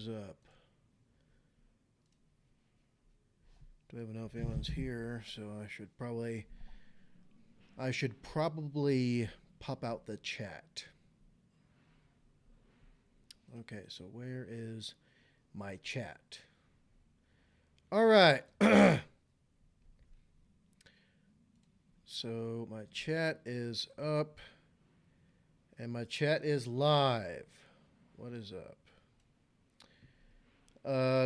is up? Don't even know if anyone's here, so I should probably pop out the chat. Okay, so where is my chat? All right. So my chat is up, and my chat is live. What is up?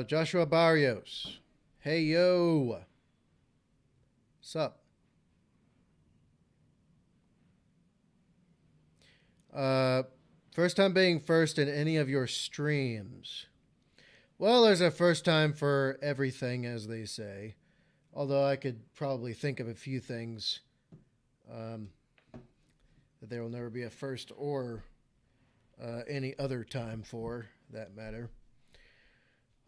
Joshua Barrios. Hey, yo. Sup? First time being first in any of your streams. Well, there's a first time for everything, as they say. Although I could probably think of a few things that there will never be a first or any other time for that matter.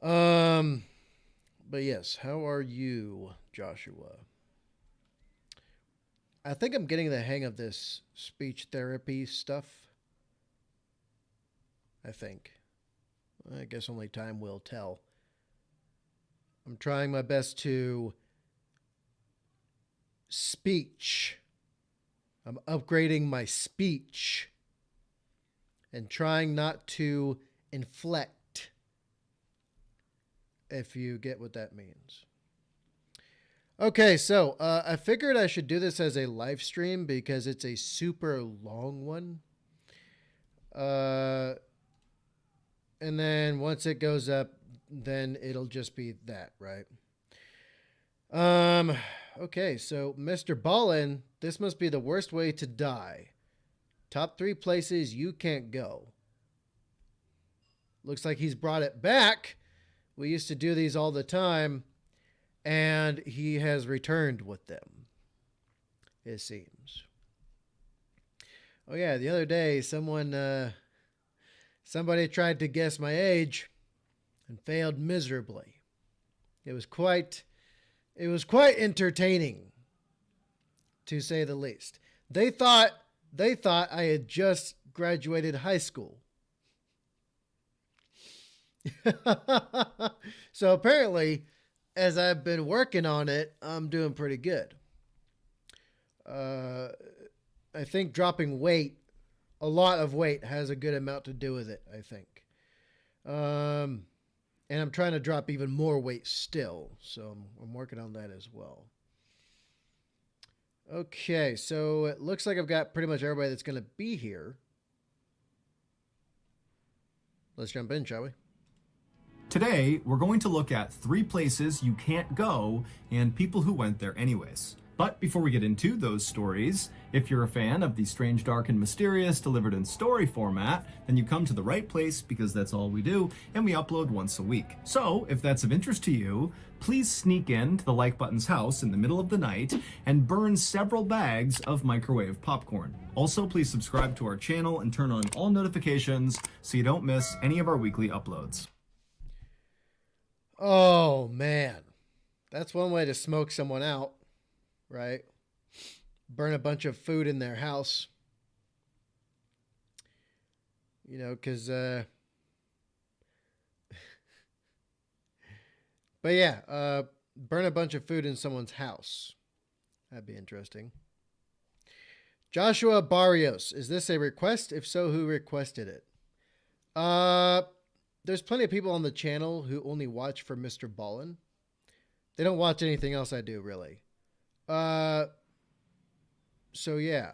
But yes, how are you, Joshua? I think I'm getting the hang of this speech therapy stuff. I think. I guess only time will tell. I'm trying my best to speech. I'm upgrading my speech and trying not to inflect, if you get what that means. Okay, so I figured I should do this as a live stream because it's a super long one. And then once it goes up, then it'll just be that, right? Okay, so MrBallen, this must be the worst way to die. Top 3 places you can't go. Looks like he's brought it back. We used to do these all the time, and he has returned with them, it seems. Oh yeah, the other day somebody tried to guess my age and failed miserably. It was quite entertaining, to say the least. They thought I had just graduated high school. So apparently, as I've been working on it, I'm doing pretty good. I think dropping weight, a lot of weight, has a good amount to do with it, I think. And I'm trying to drop even more weight still, so I'm working on that as well. Okay, so it looks like I've got pretty much everybody that's going to be here. Let's jump in, shall we? Today, we're going to look at 3 places you can't go and people who went there anyways. But before we get into those stories, if you're a fan of the strange, dark, and mysterious delivered in story format, then you come to the right place because that's all we do, and we upload once a week. So, if that's of interest to you, please sneak in to the like button's house in the middle of the night and burn several bags of microwave popcorn. Also, please subscribe to our channel and turn on all notifications so you don't miss any of our weekly uploads. Oh, man. That's one way to smoke someone out, right? Burn a bunch of food in their house. You know, because... But yeah, burn a bunch of food in someone's house. That'd be interesting. Joshua Barrios, is this a request? If so, who requested it? There's plenty of people on the channel who only watch for MrBallen. They don't watch anything else I do, really. So yeah.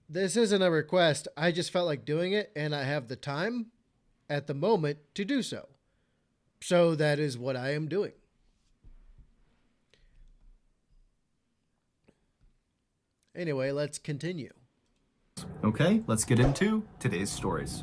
This isn't a request. I just felt like doing it, and I have the time at the moment to do so. So that is what I am doing. Anyway, let's continue. Okay, let's get into today's stories.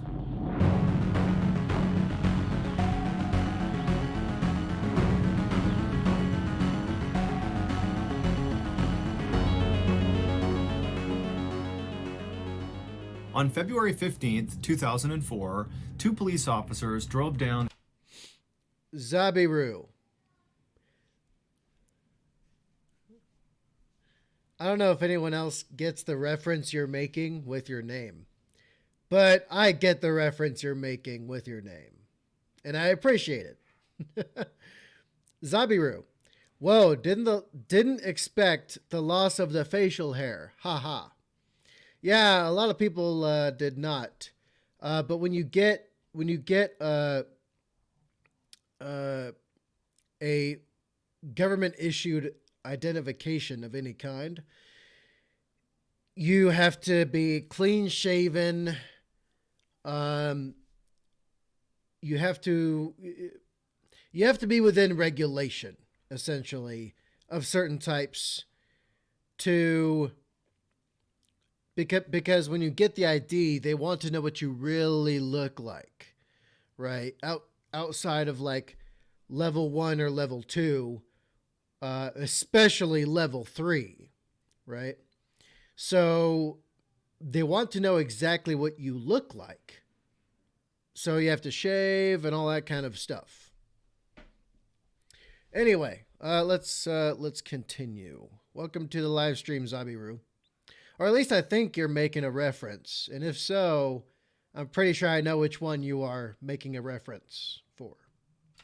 On February 15th, 2004, 2 police officers drove down Zabiru. I don't know if anyone else gets the reference you're making with your name, but I get the reference you're making with your name. and I appreciate it. Zabiru. Whoa, didn't expect the loss of the facial hair. Ha. Yeah, a lot of people did not. But when you get a government issued identification of any kind, you have to be clean shaven. You have to be within regulation, essentially, of certain types to because when you get the ID, they want to know what you really look like, right? Outside of like level 1 or level 2, especially level 3, right? So they want to know exactly what you look like. So you have to shave and all that kind of stuff. Anyway, let's continue. Welcome to the live stream, Zabiru. Or at least I think you're making a reference. And if so, I'm pretty sure I know which one you are making a reference for.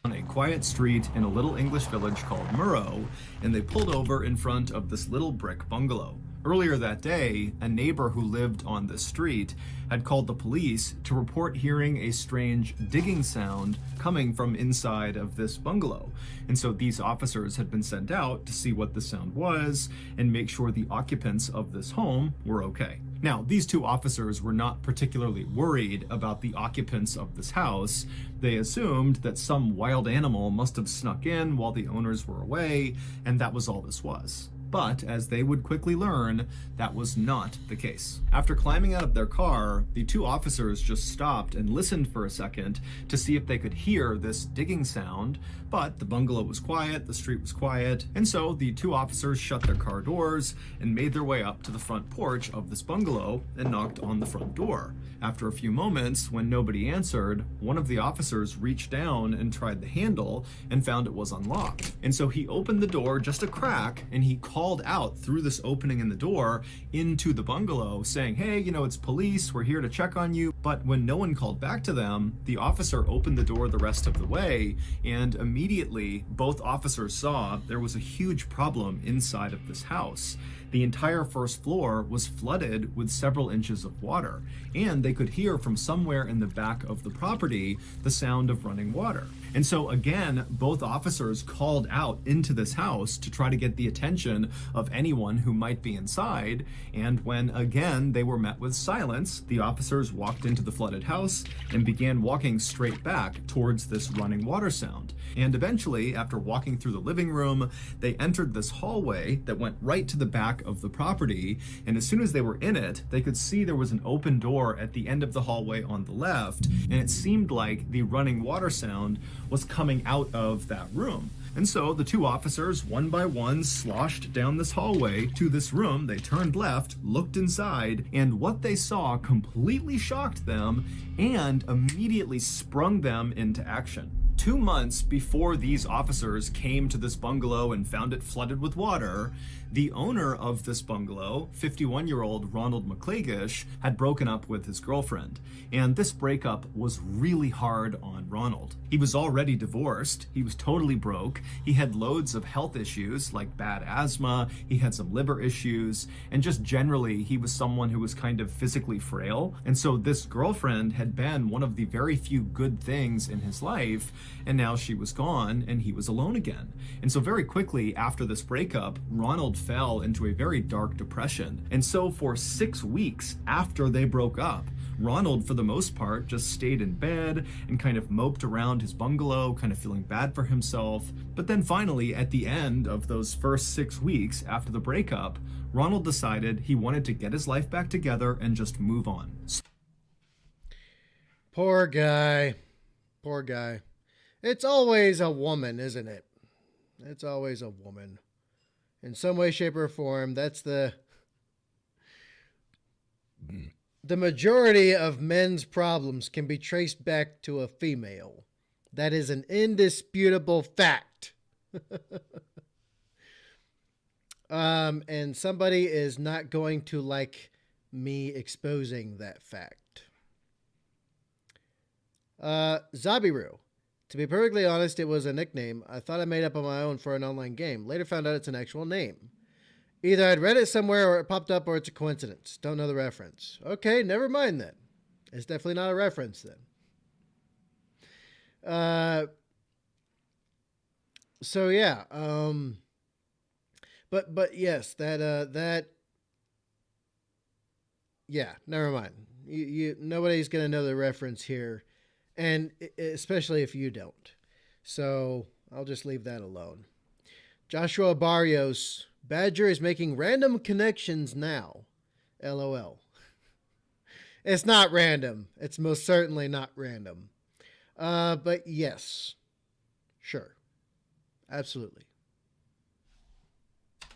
On a quiet street in a little English village called Murrow, and they pulled over in front of this little brick bungalow. Earlier that day, a neighbor who lived on the street had called the police to report hearing a strange digging sound coming from inside of this bungalow. And so these officers had been sent out to see what the sound was and make sure the occupants of this home were okay. Now, these two officers were not particularly worried about the occupants of this house. They assumed that some wild animal must have snuck in while the owners were away, and that was all this was. But, as they would quickly learn, that was not the case. After climbing out of their car, the two officers just stopped and listened for a second to see if they could hear this digging sound, but the bungalow was quiet, the street was quiet, and so the two officers shut their car doors and made their way up to the front porch of this bungalow and knocked on the front door. After a few moments, when nobody answered, one of the officers reached down and tried the handle and found it was unlocked. And so he opened the door just a crack and he called out through this opening in the door into the bungalow saying, "Hey, it's police, we're here to check on you." But when no one called back to them, the officer opened the door the rest of the way, and immediately both officers saw there was a huge problem inside of this house. The entire first floor was flooded with several inches of water, and they could hear from somewhere in the back of the property the sound of running water. And so again, both officers called out into this house to try to get the attention of anyone who might be inside, and when again they were met with silence, the officers walked into the flooded house and began walking straight back towards this running water sound. And eventually, after walking through the living room, they entered this hallway that went right to the back of the property, and as soon as they were in it, they could see there was an open door at the end of the hallway on the left, and it seemed like the running water sound was coming out of that room. And so the two officers, one by one, sloshed down this hallway to this room. They turned left, looked inside, and what they saw completely shocked them and immediately sprung them into action. 2 months before these officers came to this bungalow and found it flooded with water, the owner of this bungalow, 51-year-old Ronald McClagish, had broken up with his girlfriend. And this breakup was really hard on Ronald. He was already divorced, he was totally broke, he had loads of health issues like bad asthma, he had some liver issues, and just generally he was someone who was kind of physically frail. And so this girlfriend had been one of the very few good things in his life, and now she was gone and he was alone again. And so very quickly after this breakup, Ronald fell into a very dark depression. And so for 6 weeks after they broke up, Ronald, for the most part, just stayed in bed and kind of moped around his bungalow, kind of feeling bad for himself. But then finally, at the end of those first 6 weeks after the breakup, Ronald decided he wanted to get his life back together and just move on. Poor guy. Poor guy. It's always a woman, isn't it? It's always a woman. In some way, shape, or form, that's the majority of men's problems can be traced back to a female. That is an indisputable fact. And somebody is not going to like me exposing that fact. Zabiru. To be perfectly honest, it was a nickname I thought I made up on my own for an online game. Later found out it's an actual name. Either I'd read it somewhere or it popped up or it's a coincidence. Don't know the reference. Okay, never mind then. It's definitely not a reference then. So yeah, but yes, that yeah, never mind. Nobody's gonna know the reference here, and especially if you don't. So I'll just leave that alone. Joshua Barrios, Badger is making random connections now. LOL. It's not random. It's most certainly not random. But yes, sure, absolutely.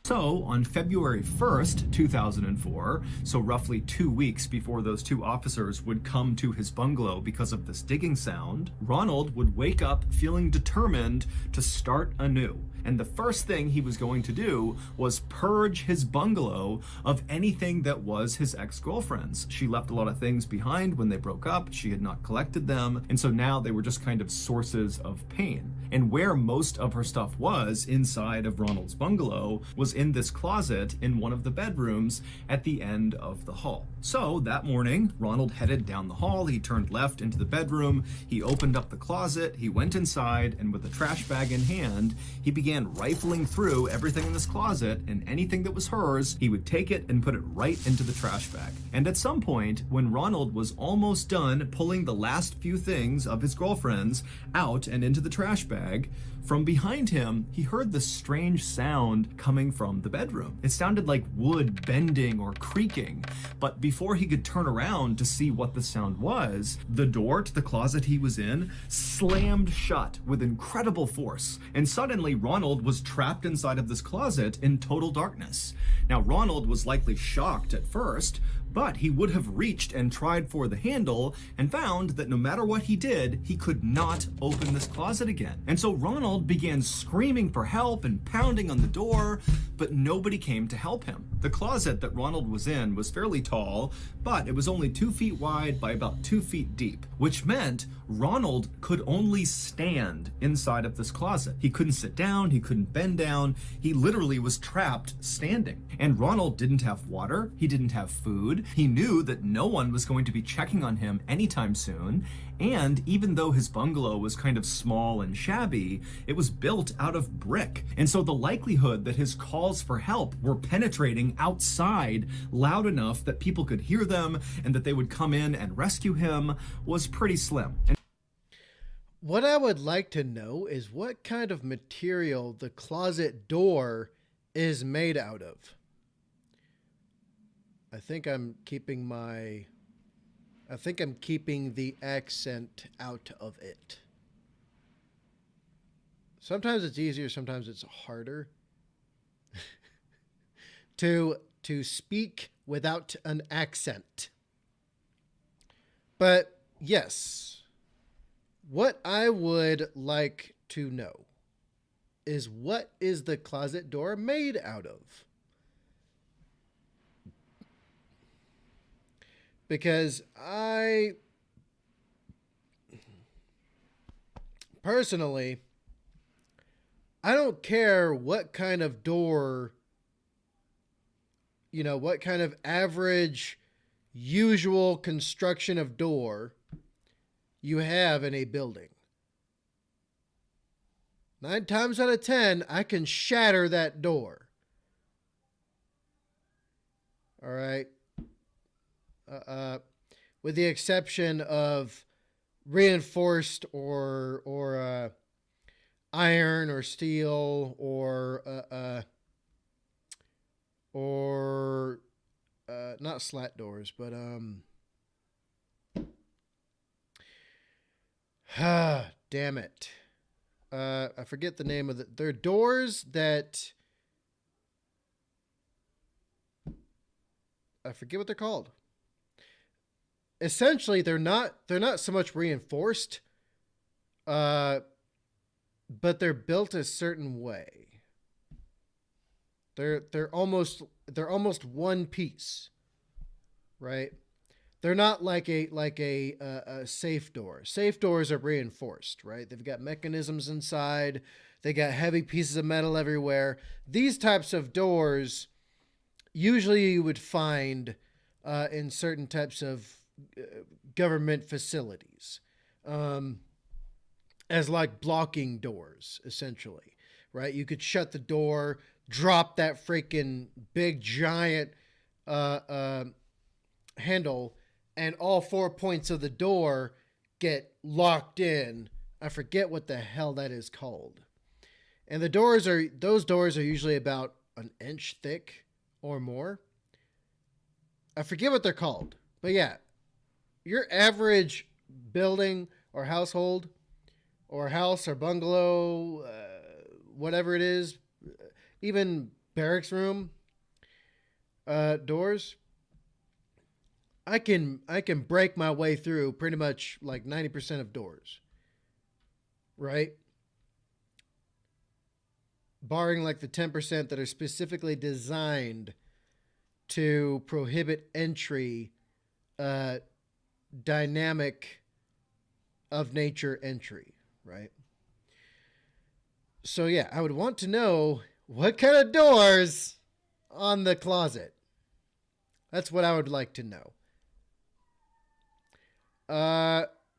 So, on February 1st, 2004, so roughly 2 weeks before those two officers would come to his bungalow because of this digging sound, Ronald would wake up feeling determined to start anew. And the first thing he was going to do was purge his bungalow of anything that was his ex-girlfriend's. She left a lot of things behind when they broke up. She had not collected them. And so now they were just kind of sources of pain. And where most of her stuff was inside of Ronald's bungalow was in this closet in one of the bedrooms at the end of the hall. So that morning, Ronald headed down the hall. He turned left into the bedroom. He opened up the closet. He went inside, and with a trash bag in hand, he began rifling through everything in this closet, and anything that was hers, he would take it and put it right into the trash bag. And at some point, when Ronald was almost done pulling the last few things of his girlfriend's out and into the trash bag, from behind him, he heard this strange sound coming from the bedroom. It sounded like wood bending or creaking, but before he could turn around to see what the sound was, the door to the closet he was in slammed shut with incredible force, and suddenly Ronald was trapped inside of this closet in total darkness. Now, Ronald was likely shocked at first, but he would have reached and tried for the handle and found that no matter what he did, he could not open this closet again. And so Ronald began screaming for help and pounding on the door, but nobody came to help him. The closet that Ronald was in was fairly tall, but it was only 2 feet wide by about 2 feet deep, which meant Ronald could only stand inside of this closet. He couldn't sit down, he couldn't bend down, he literally was trapped standing. And Ronald didn't have water, he didn't have food, he knew that no one was going to be checking on him anytime soon, and even though his bungalow was kind of small and shabby, it was built out of brick. And so the likelihood that his calls for help were penetrating outside loud enough that people could hear them and that they would come in and rescue him was pretty slim. What I would like to know is what kind of material the closet door is made out of. I think I'm keeping the accent out of it. Sometimes it's easier, sometimes it's harder to speak without an accent. But yes, what I would like to know is, what is the closet door made out of? Because I personally, I don't care what kind of door, what kind of average, usual construction of door you have in a building. 9 times out of 10, I can shatter that door. All right. With the exception of reinforced or iron or steel or not slat doors, but damn it. I forget the name of they're doors that I forget what they're called. Essentially, they're not so much reinforced, but they're built a certain way. They're almost one piece, right? They're not like a safe door. Safe doors are reinforced, right? They've got mechanisms inside. They got heavy pieces of metal everywhere. These types of doors, usually you would find in certain types of government facilities, as like blocking doors, essentially, right? You could shut the door, drop that freaking big giant handle, and all 4 points of the door get locked in. I forget what the hell that is called. And those doors are usually about an inch thick or more. I forget what they're called, but yeah, your average building or household or house or bungalow, whatever it is, even barracks room doors, I can break my way through pretty much like 90% of doors, right? Barring like the 10% that are specifically designed to prohibit entry, dynamic of nature entry, right? So yeah, I would want to know what kind of doors on the closet. That's what I would like to know.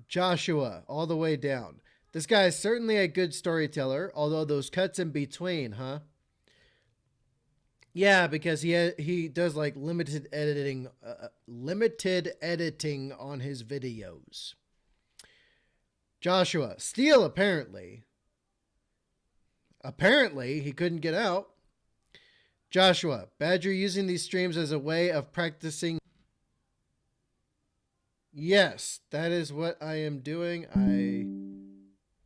Joshua, all the way down. This guy is certainly a good storyteller, although those cuts in between, huh? Yeah, because he does like limited editing on his videos. Joshua, Steele apparently he couldn't get out. Joshua, Badger using these streams as a way of practicing. Yes, that is what I am doing.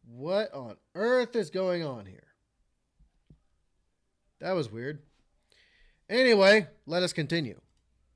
What on earth is going on here? That was weird. Anyway, let us continue.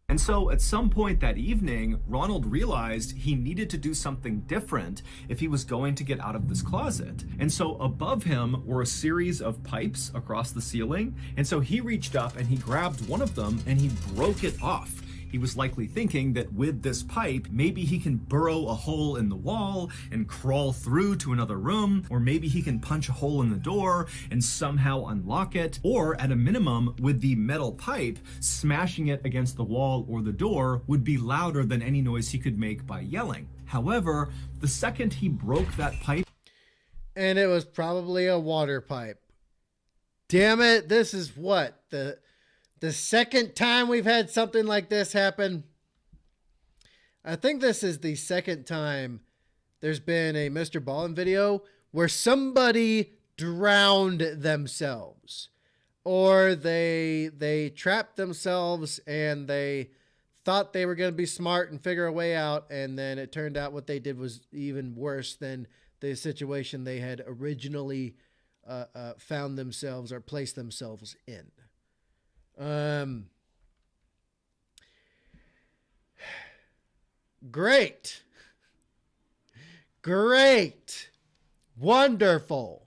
And so at some point that evening, Ronald realized he needed to do something different if he was going to get out of this closet. And so above him were a series of pipes across the ceiling. And so he reached up and he grabbed one of them and he broke it off. He was likely thinking that with this pipe, maybe he can burrow a hole in the wall and crawl through to another room, or maybe he can punch a hole in the door and somehow unlock it, or at a minimum, with the metal pipe, smashing it against the wall or the door would be louder than any noise he could make by yelling. However, the second he broke that pipe... And it was probably a water pipe. Damn it, this is what? The second time we've had something like this happen. I think this is the second time there's been a MrBallen video where somebody drowned themselves, or they trapped themselves and they thought they were going to be smart and figure a way out, and then it turned out what they did was even worse than the situation they had originally found themselves or placed themselves in. Great. Wonderful.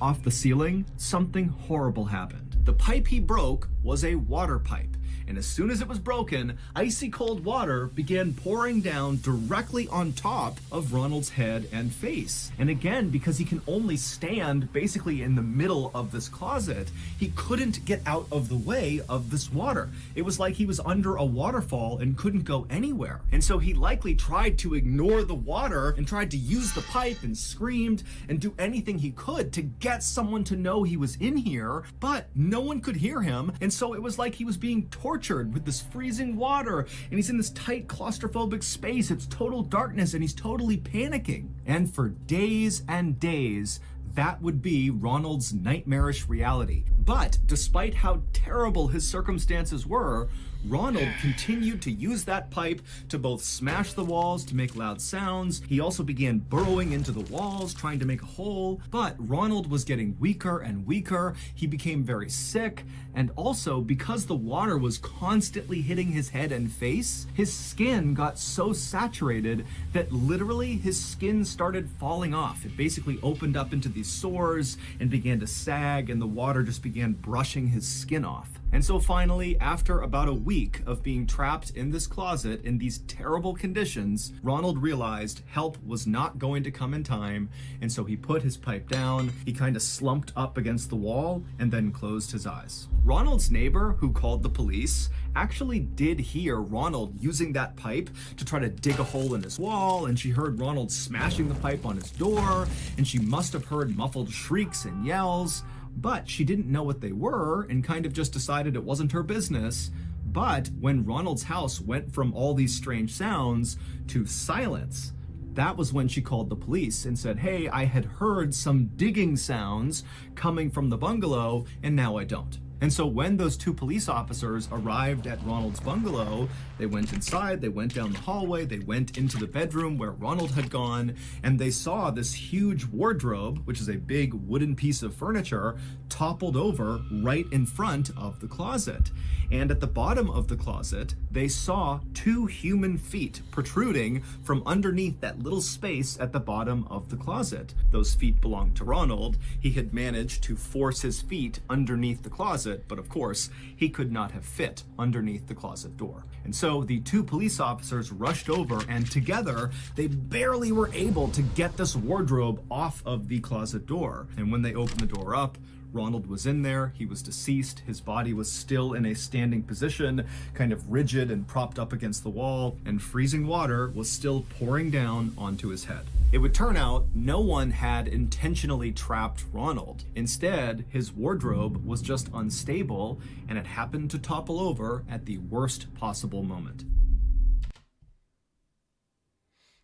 Off the ceiling, something horrible happened. The pipe he broke was a water pipe. And as soon as it was broken, icy cold water began pouring down directly on top of Ronald's head and face. And again, because he can only stand basically in the middle of this closet, he couldn't get out of the way of this water. It was like he was under a waterfall and couldn't go anywhere. And so he likely tried to ignore the water and tried to use the pipe and screamed and do anything he could to get someone to know he was in here, but no one could hear him. And so it was like he was being tortured with this freezing water, and he's in this tight claustrophobic space. It's total darkness and he's totally panicking. And for days and days, that would be Ronald's nightmarish reality. But despite how terrible his circumstances were, Ronald continued to use that pipe to both smash the walls to make loud sounds. He also began burrowing into the walls, trying to make a hole. But Ronald was getting weaker and weaker. He became very sick. And also, because the water was constantly hitting his head and face, his skin got so saturated that literally his skin started falling off. It basically opened up into these sores and began to sag, and the water just began brushing his skin off. And so finally, after about a week of being trapped in this closet in these terrible conditions, Ronald realized help was not going to come in time, and so he put his pipe down, he kind of slumped up against the wall, and then closed his eyes. Ronald's neighbor, who called the police, actually did hear Ronald using that pipe to try to dig a hole in his wall, and she heard Ronald smashing the pipe on his door, and she must have heard muffled shrieks and yells. But she didn't know what they were and kind of just decided it wasn't her business. But when Ronald's house went from all these strange sounds to silence, that was when she called the police and said, hey, I had heard some digging sounds coming from the bungalow and now I don't. And so when those two police officers arrived at Ronald's bungalow, they went inside, they went down the hallway, they went into the bedroom where Ronald had gone, and they saw this huge wardrobe, which is a big wooden piece of furniture, toppled over right in front of the closet. And at the bottom of the closet, they saw two human feet protruding from underneath that little space at the bottom of the closet. Those feet belonged to Ronald. He had managed to force his feet underneath the closet, but of course, he could not have fit underneath the closet door. And so the two police officers rushed over, and together they barely were able to get this wardrobe off of the closet door. And when they opened the door up, Ronald was in there. He was deceased. His body was still in a standing position, kind of rigid and propped up against the wall, and freezing water was still pouring down onto his head. It would turn out no one had intentionally trapped Ronald. Instead, his wardrobe was just unstable, and it happened to topple over at the worst possible moment.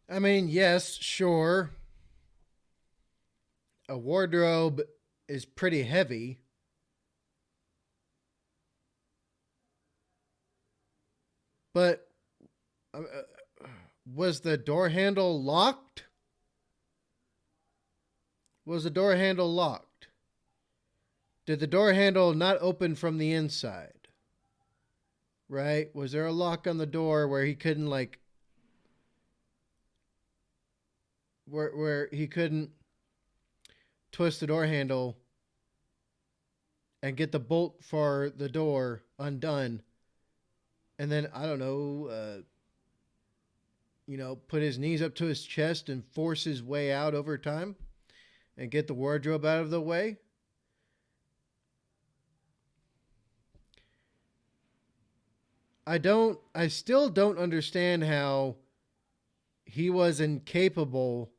I mean, yes, sure. A wardrobe is pretty heavy. But was the door handle locked? Was the door handle locked? Did the door handle not open from the inside? Right? Was there a lock on the door where he couldn't where he couldn't twist the door handle and get the bolt for the door undone, and then, I don't know, put his knees up to his chest and force his way out over time and get the wardrobe out of the way? I still don't understand how he was incapable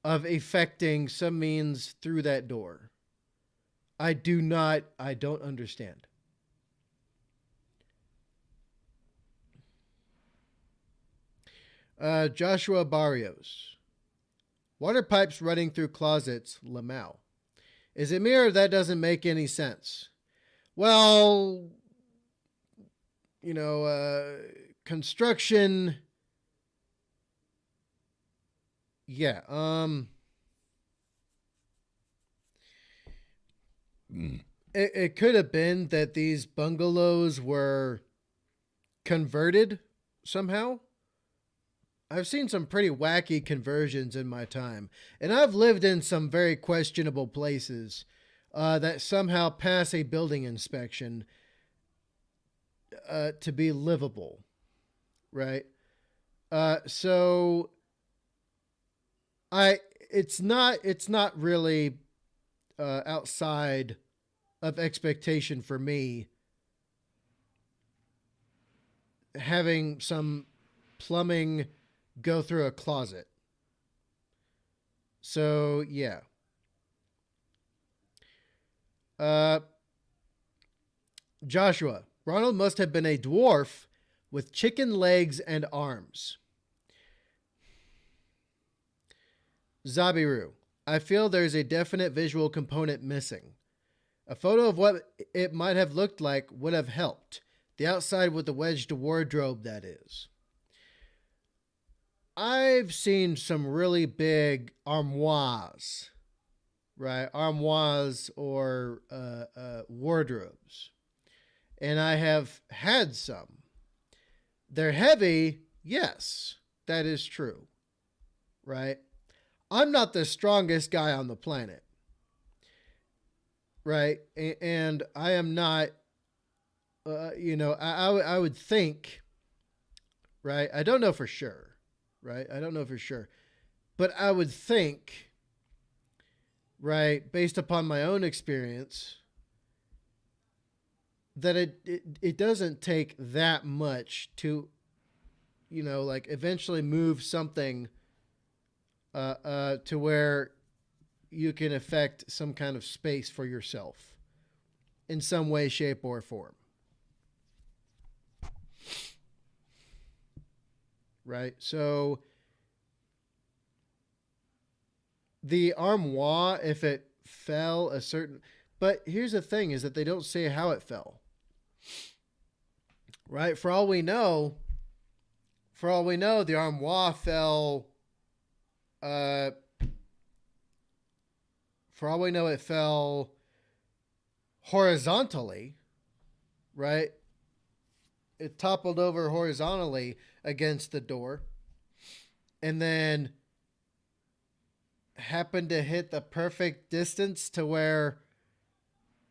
of effecting some means through that door. I don't understand. Joshua Barrios. Water pipes running through closets, Lamau. Is it me or that doesn't make any sense? Well, construction. Yeah. It could have been that these bungalows were converted somehow. I've seen some pretty wacky conversions in my time, and I've lived in some very questionable places that somehow pass a building inspection to be livable, right? So it's not really outside of expectation for me having some plumbing go through a closet. So yeah. Joshua, Ronald must have been a dwarf with chicken legs and arms. Zabiru, I feel there's a definite visual component missing. A photo of what it might have looked like would have helped. The outside with the wedged wardrobe, that is. I've seen some really big armoires, right? Armoires or wardrobes. And I have had some. They're heavy, yes, that is true, right? I'm not the strongest guy on the planet, right? And I am not I would think, right? I don't know for sure, right? I don't know for sure, but I would think, right, based upon my own experience, that it doesn't take that much to, like eventually move something to where you can affect some kind of space for yourself in some way, shape, or form. Right? So the armoire, if it fell a certain... But here's the thing, is that they don't say how it fell. Right? For all we know, the armoire fell... for all we know, it fell horizontally, right? It toppled over horizontally against the door and then happened to hit the perfect distance to where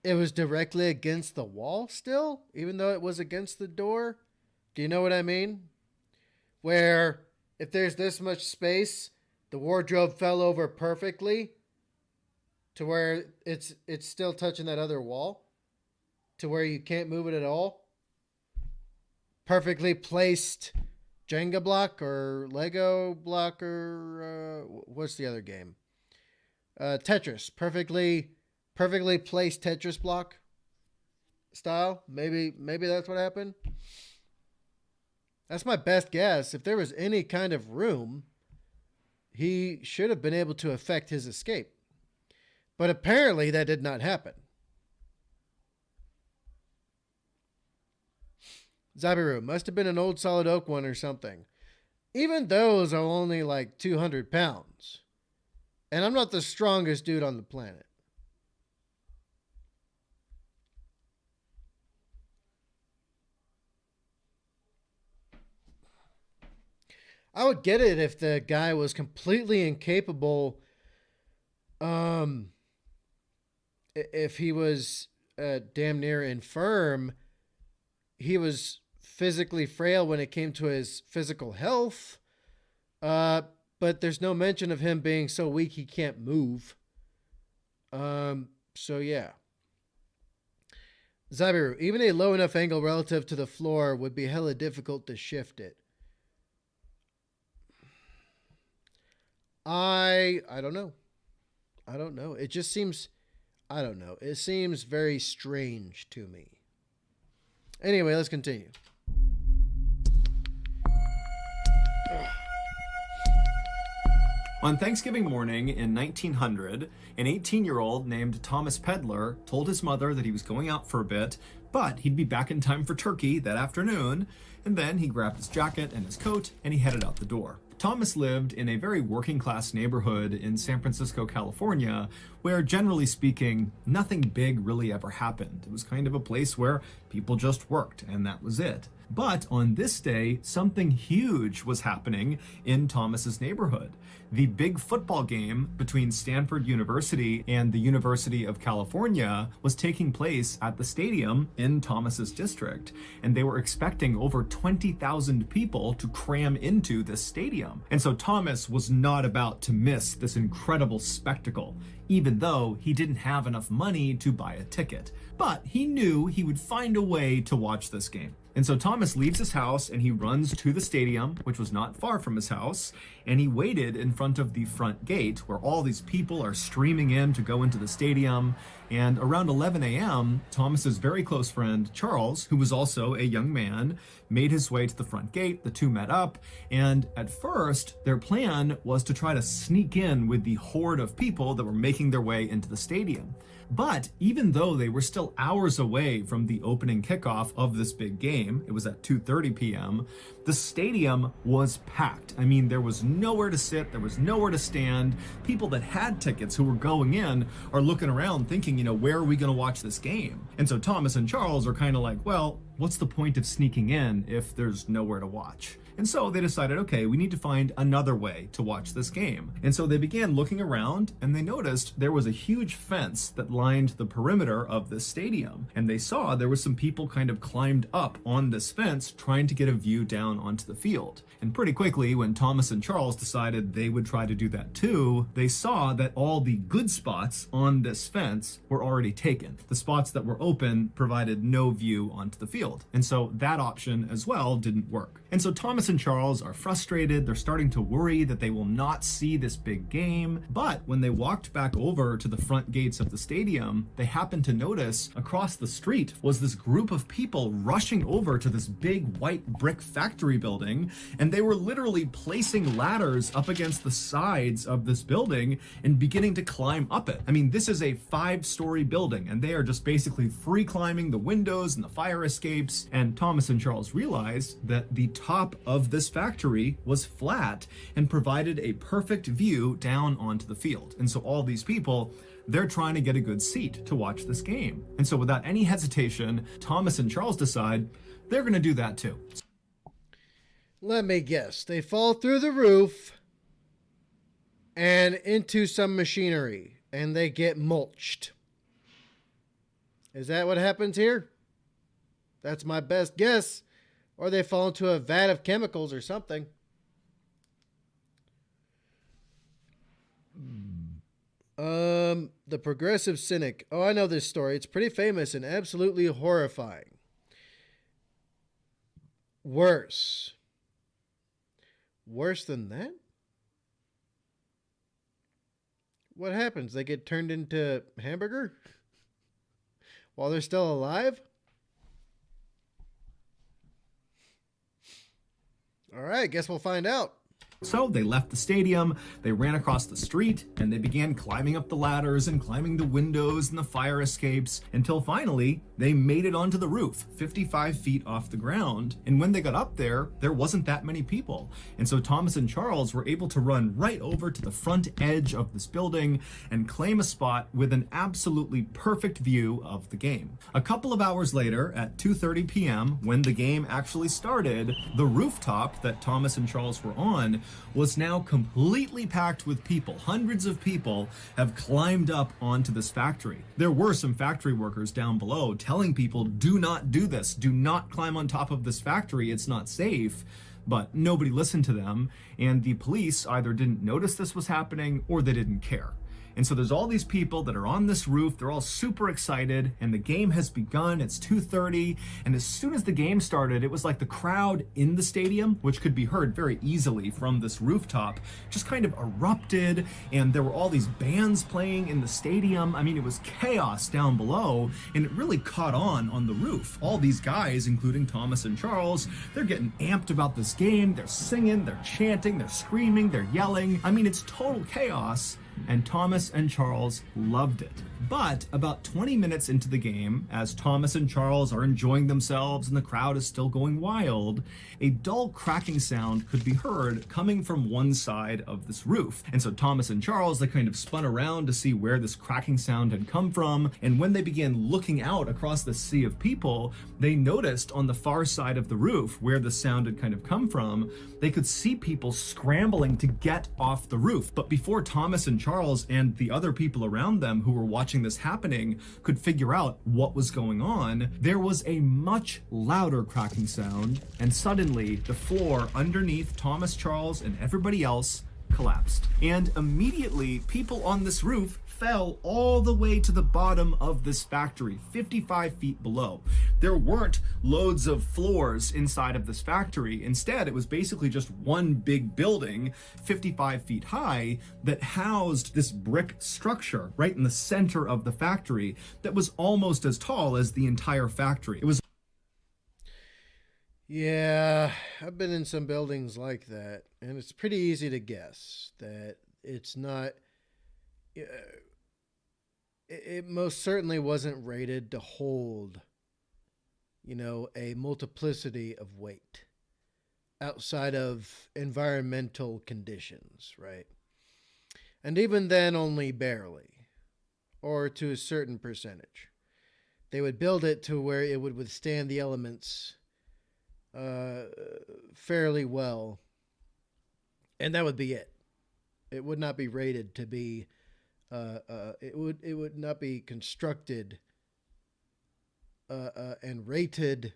it was directly against the wall still, even though it was against the door. Do you know what I mean? Where if there's this much space, the wardrobe fell over perfectly to where it's still touching that other wall, to where you can't move it at all. Perfectly placed Jenga block or Lego block or what's the other game? Tetris. Perfectly placed Tetris block style. Maybe that's what happened. That's my best guess. If there was any kind of room, he should have been able to effect his escape. But apparently that did not happen. Zabiru, must have been an old solid oak one or something. Even those are only like 200 pounds. And I'm not the strongest dude on the planet. I would get it if the guy was completely incapable. If he was damn near infirm, he was physically frail when it came to his physical health. But there's no mention of him being so weak he can't move. So yeah. Zabiru, even a low enough angle relative to the floor would be hella difficult to shift it. I don't know. I don't know. It just seems, I don't know. It seems very strange to me. Anyway, let's continue. On Thanksgiving morning in 1900, an 18-year-old named Thomas Pedler told his mother that he was going out for a bit, but he'd be back in time for turkey that afternoon, and then he grabbed his jacket and his coat and he headed out the door. Thomas lived in a very working-class neighborhood in San Francisco, California, where, generally speaking, nothing big really ever happened. It was kind of a place where people just worked, and that was it. But on this day, something huge was happening in Thomas's neighborhood. The big football game between Stanford University and the University of California was taking place at the stadium in Thomas's district, and they were expecting over 20,000 people to cram into this stadium. And so Thomas was not about to miss this incredible spectacle, even though he didn't have enough money to buy a ticket. But he knew he would find a way to watch this game. And so Thomas leaves his house and he runs to the stadium, which was not far from his house, and he waited in front of the front gate where all these people are streaming in to go into the stadium. And around 11 a.m., Thomas's very close friend, Charles, who was also a young man, made his way to the front gate. The two met up, and at first, their plan was to try to sneak in with the horde of people that were making their way into the stadium. But even though they were still hours away from the opening kickoff of this big game, it was at 2:30 p.m., the stadium was packed. I mean, there was nowhere to sit, there was nowhere to stand. People that had tickets who were going in are looking around thinking, where are we going to watch this game? And so Thomas and Charles are kind of like, well, what's the point of sneaking in if there's nowhere to watch? And so they decided, okay, we need to find another way to watch this game. And so they began looking around, and they noticed there was a huge fence that lined the perimeter of the stadium. And they saw there was some people kind of climbed up on this fence trying to get a view down onto the field. And pretty quickly, when Thomas and Charles decided they would try to do that too, they saw that all the good spots on this fence were already taken. The spots that were open provided no view onto the field. And so that option as well didn't work. And so Thomas and Charles are frustrated. They're starting to worry that they will not see this big game. But when they walked back over to the front gates of the stadium, they happened to notice across the street was this group of people rushing over to this big white brick factory building. And they were literally placing ladders up against the sides of this building and beginning to climb up it. I mean, this is a 5-story building, and they are just basically free climbing the windows and the fire escapes. And Thomas and Charles realized that the top of this factory was flat and provided a perfect view down onto the field. And so all these people, they're trying to get a good seat to watch this game. And so without any hesitation, Thomas and Charles decide they're going to do that too. Let me guess. They fall through the roof and into some machinery, and they get mulched. Is that what happens here? That's my best guess. Or they fall into a vat of chemicals or something. The Progressive Cynic. Oh, I know this story. It's pretty famous and absolutely horrifying. Worse. Worse than that? What happens? They get turned into hamburger while they're still alive? All right, guess we'll find out. So they left the stadium, they ran across the street, and they began climbing up the ladders and climbing the windows and the fire escapes until finally they made it onto the roof, 55 feet off the ground. And when they got up there, there wasn't that many people. And so Thomas and Charles were able to run right over to the front edge of this building and claim a spot with an absolutely perfect view of the game. A couple of hours later, at 2:30 p.m., when the game actually started, the rooftop that Thomas and Charles were on was now completely packed with people. Hundreds of people have climbed up onto this factory. There were some factory workers down below telling people, do not do this. Do not climb on top of this factory. It's not safe. But nobody listened to them, and the police either didn't notice this was happening or they didn't care. And so there's all these people that are on this roof. They're all super excited, and the game has begun. It's 2:30, and as soon as the game started, it was like the crowd in the stadium, which could be heard very easily from this rooftop, just kind of erupted, and there were all these bands playing in the stadium. I mean, it was chaos down below, and it really caught on the roof. All these guys, including Thomas and Charles, they're getting amped about this game. They're singing, they're chanting, they're screaming, they're yelling. I mean, it's total chaos. And Thomas and Charles loved it. But about 20 minutes into the game, as Thomas and Charles are enjoying themselves and the crowd is still going wild, a dull cracking sound could be heard coming from one side of this roof. And so Thomas and Charles, they kind of spun around to see where this cracking sound had come from. And when they began looking out across the sea of people, they noticed on the far side of the roof where the sound had kind of come from, they could see people scrambling to get off the roof. But before Thomas and Charles and the other people around them who were watching this happening could figure out what was going on, there was a much louder cracking sound, and suddenly the floor underneath Thomas, Charles, and everybody else collapsed. And immediately, people on this roof fell all the way to the bottom of this factory, 55 feet below. There weren't loads of floors inside of this factory. Instead, it was basically just one big building, 55 feet high, that housed this brick structure right in the center of the factory that was almost as tall as the entire factory. It was Yeah, I've been in some buildings like that, and it's pretty easy to guess that it's not. It most certainly wasn't rated to hold, a multiplicity of weight outside of environmental conditions, right? And even then, only barely, or to a certain percentage. They would build it to where it would withstand the elements fairly well, and that would be it. It would not be rated to be. It would not be constructed and rated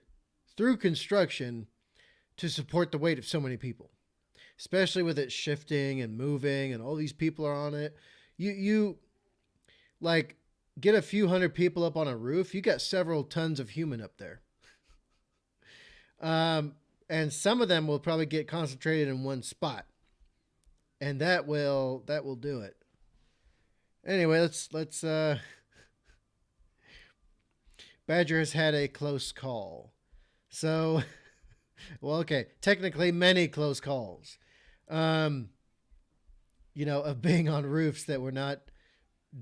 through construction to support the weight of so many people, especially with it shifting and moving and all these people are on it. You like get a few hundred people up on a roof, you got several tons of human up there. And some of them will probably get concentrated in one spot, and that will do it. Anyway, let's Badger has had a close call. So, well, okay, technically many close calls. Of being on roofs that were not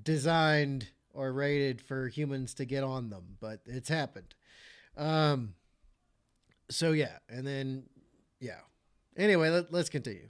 designed or rated for humans to get on them, but it's happened. So yeah, and then yeah. Anyway, let's continue.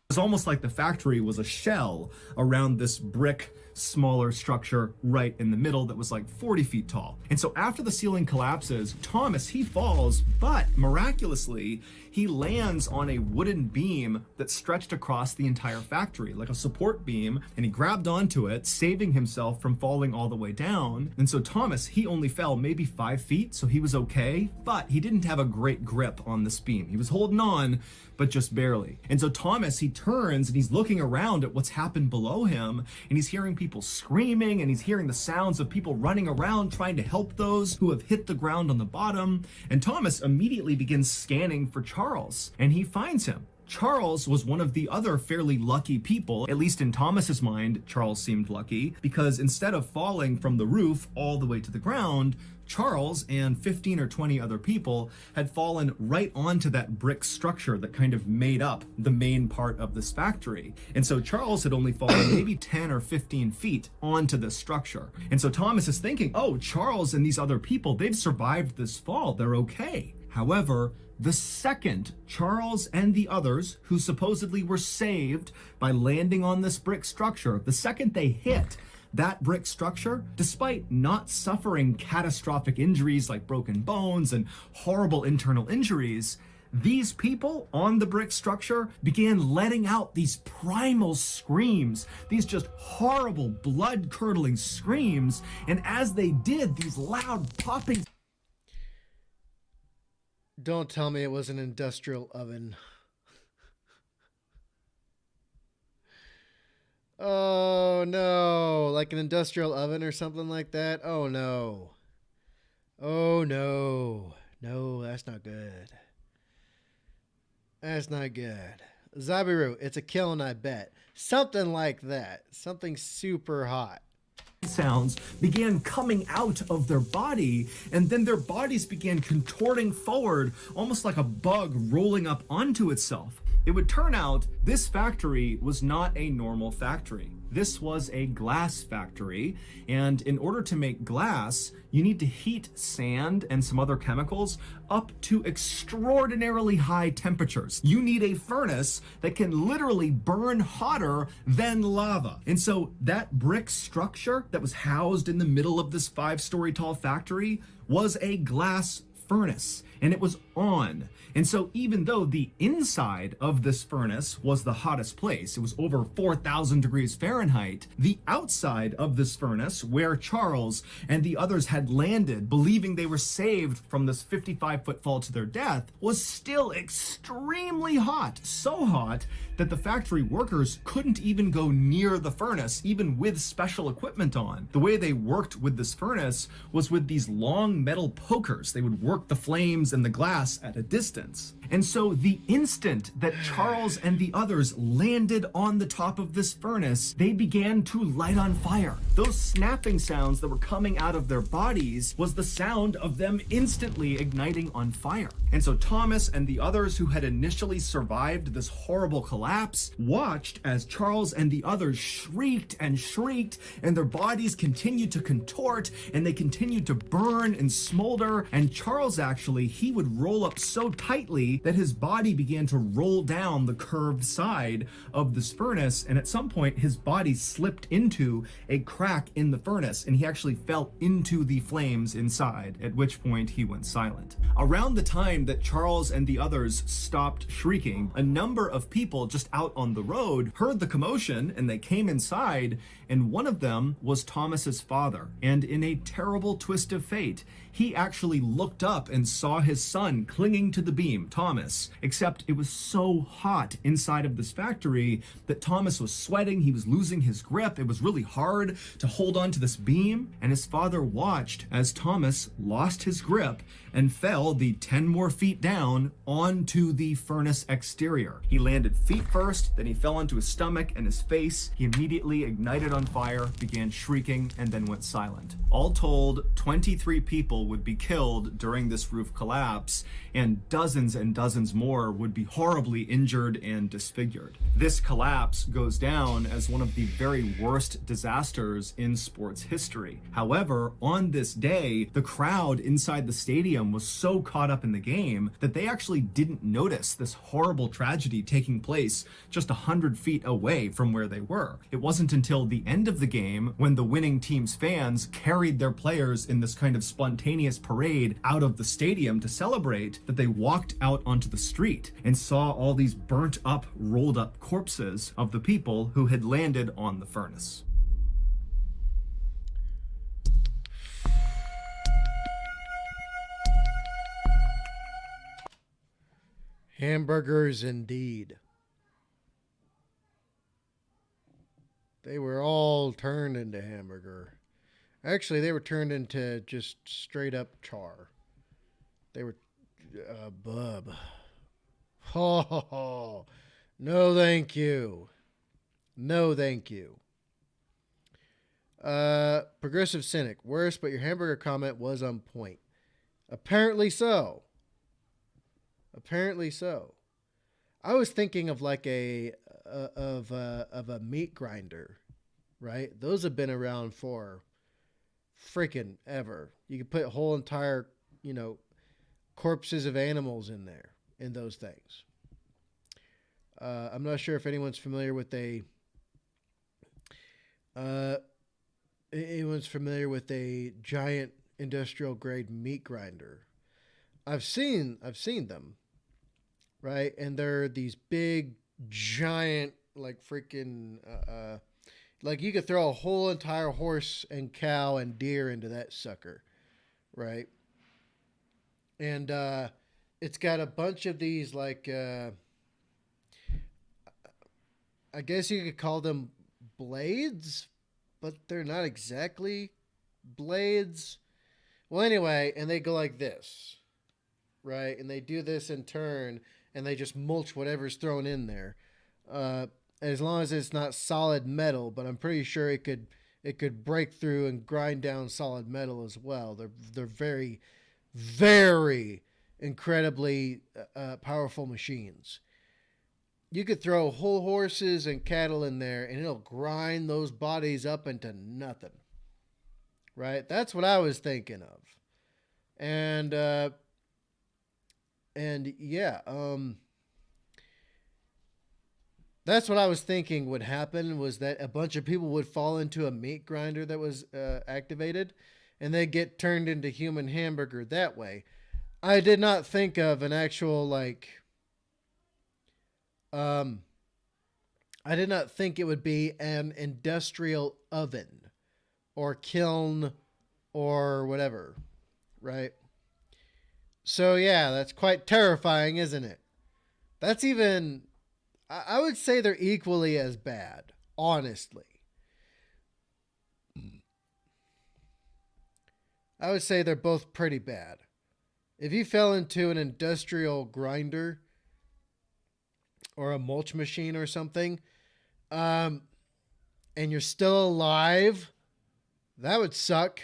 It's almost like the factory was a shell around this brick, smaller structure right in the middle that was like 40 feet tall. And so after the ceiling collapses, Thomas, he falls, but miraculously, he lands on a wooden beam that stretched across the entire factory, like a support beam, and he grabbed onto it, saving himself from falling all the way down. And so Thomas, he only fell maybe 5 feet, so he was okay, but he didn't have a great grip on this beam. He was holding on, but just barely. And so Thomas, he turns and he's looking around at what's happened below him, and he's hearing people screaming, and he's hearing the sounds of people running around trying to help those who have hit the ground on the bottom. And Thomas immediately begins scanning for Charles, and he finds him. Charles was one of the other fairly lucky people, at least in Thomas's mind. Charles seemed lucky because instead of falling from the roof all the way to the ground, Charles and 15 or 20 other people had fallen right onto that brick structure that kind of made up the main part of this factory. And so Charles had only fallen maybe 10 or 15 feet onto this structure. And so Thomas is thinking, oh, Charles and these other people, they've survived this fall. They're okay. However, the second Charles and the others, who supposedly were saved by landing on this brick structure, the second they hit that brick structure, despite not suffering catastrophic injuries like broken bones and horrible internal injuries, these people on the brick structure began letting out these primal screams, these just horrible blood-curdling screams, and as they did, these loud popping... Don't tell me it was an industrial oven. Oh no, like an industrial oven or something like that. Oh no. Oh no. No, that's not good. That's not good. Zabiru, it's a killing, I bet. Something like that. Something super hot. Sounds began coming out of their body, and then their bodies began contorting forward, almost like a bug rolling up onto itself. It would turn out this factory was not a normal factory. This was a glass factory, and in order to make glass, you need to heat sand and some other chemicals up to extraordinarily high temperatures. You need a furnace that can literally burn hotter than lava. And so that brick structure that was housed in the middle of this 5-story tall factory was a glass furnace, and it was on. And so even though the inside of this furnace was the hottest place, it was over 4,000 degrees Fahrenheit, the outside of this furnace, where Charles and the others had landed, believing they were saved from this 55-foot fall to their death, was still extremely hot. So hot that the factory workers couldn't even go near the furnace, even with special equipment on. The way they worked with this furnace was with these long metal pokers. They would work the flames and the glass at a distance. And so the instant that Charles and the others landed on the top of this furnace, they began to light on fire. Those snapping sounds that were coming out of their bodies was the sound of them instantly igniting on fire. And so Thomas and the others who had initially survived this horrible collapse watched as Charles and the others shrieked and shrieked, and their bodies continued to contort, and they continued to burn and smolder, and Charles Charles, actually, he would roll up so tightly that his body began to roll down the curved side of this furnace, and at some point his body slipped into a crack in the furnace, and he actually fell into the flames inside, at which point he went silent. Around the time that Charles and the others stopped shrieking, a number of people just out on the road heard the commotion, and they came inside, and one of them was Thomas's father. And in a terrible twist of fate, he actually looked up and saw his son clinging to the beam, Thomas, except it was so hot inside of this factory that Thomas was sweating, he was losing his grip, it was really hard to hold on to this beam, and his father watched as Thomas lost his grip and fell the 10 more feet down onto the furnace exterior. He landed feet first, then he fell onto his stomach and his face. He immediately ignited on fire, began shrieking, and then went silent. All told, 23 people would be killed during this roof collapse, and dozens more would be horribly injured and disfigured. This collapse goes down as one of the very worst disasters in sports history. However, on this day, the crowd inside the stadium was so caught up in the game that they actually didn't notice this horrible tragedy taking place just 100 feet away from where they were. It wasn't until the end of the game, when the winning team's fans carried their players in this kind of spontaneous parade out of the stadium to celebrate, that they walked out onto the street and saw all these burnt up, rolled up corpses of the people who had landed on the furnace. Hamburgers indeed. They were all turned into hamburger. Actually, they were turned into just straight up char. They were bub. Oh, no thank you. No thank you. Progressive Cynic. Worse, but your hamburger comment was on point. Apparently so. Apparently so. I was thinking of like a meat grinder, right? Those have been around for freaking ever. You could put whole entire, corpses of animals in there, in those things. I'm not sure if anyone's familiar with a giant industrial grade meat grinder. I've seen them, right? And they're these big, giant, like freaking, like you could throw a whole entire horse and cow and deer into that sucker, right? And it's got a bunch of these, like, I guess you could call them blades, but they're not exactly blades. Well, anyway, and they go like this, right? And they do this in turn, and they just mulch whatever's thrown in there, as long as it's not solid metal. But I'm pretty sure it could break through and grind down solid metal as well. They're very, very incredibly powerful machines. You could throw whole horses and cattle in there, and it'll grind those bodies up into nothing. Right? That's what I was thinking of. And yeah, that's what I was thinking would happen, was that a bunch of people would fall into a meat grinder that was activated, and they get turned into human hamburger that way. I did not think of an actual, like, I did not think it would be an industrial oven or kiln or whatever, right? So yeah, that's quite terrifying, isn't it? That's even, I would say they're equally as bad, honestly. I would say they're both pretty bad. If you fell into an industrial grinder or a mulch machine or something, and you're still alive, that would suck.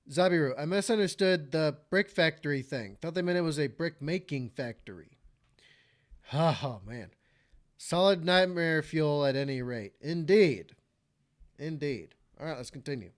Zabiru, I misunderstood the brick factory thing. Thought they meant it was a brick making factory. Oh, man. Solid nightmare fuel at any rate. Indeed. Indeed. All right, let's continue.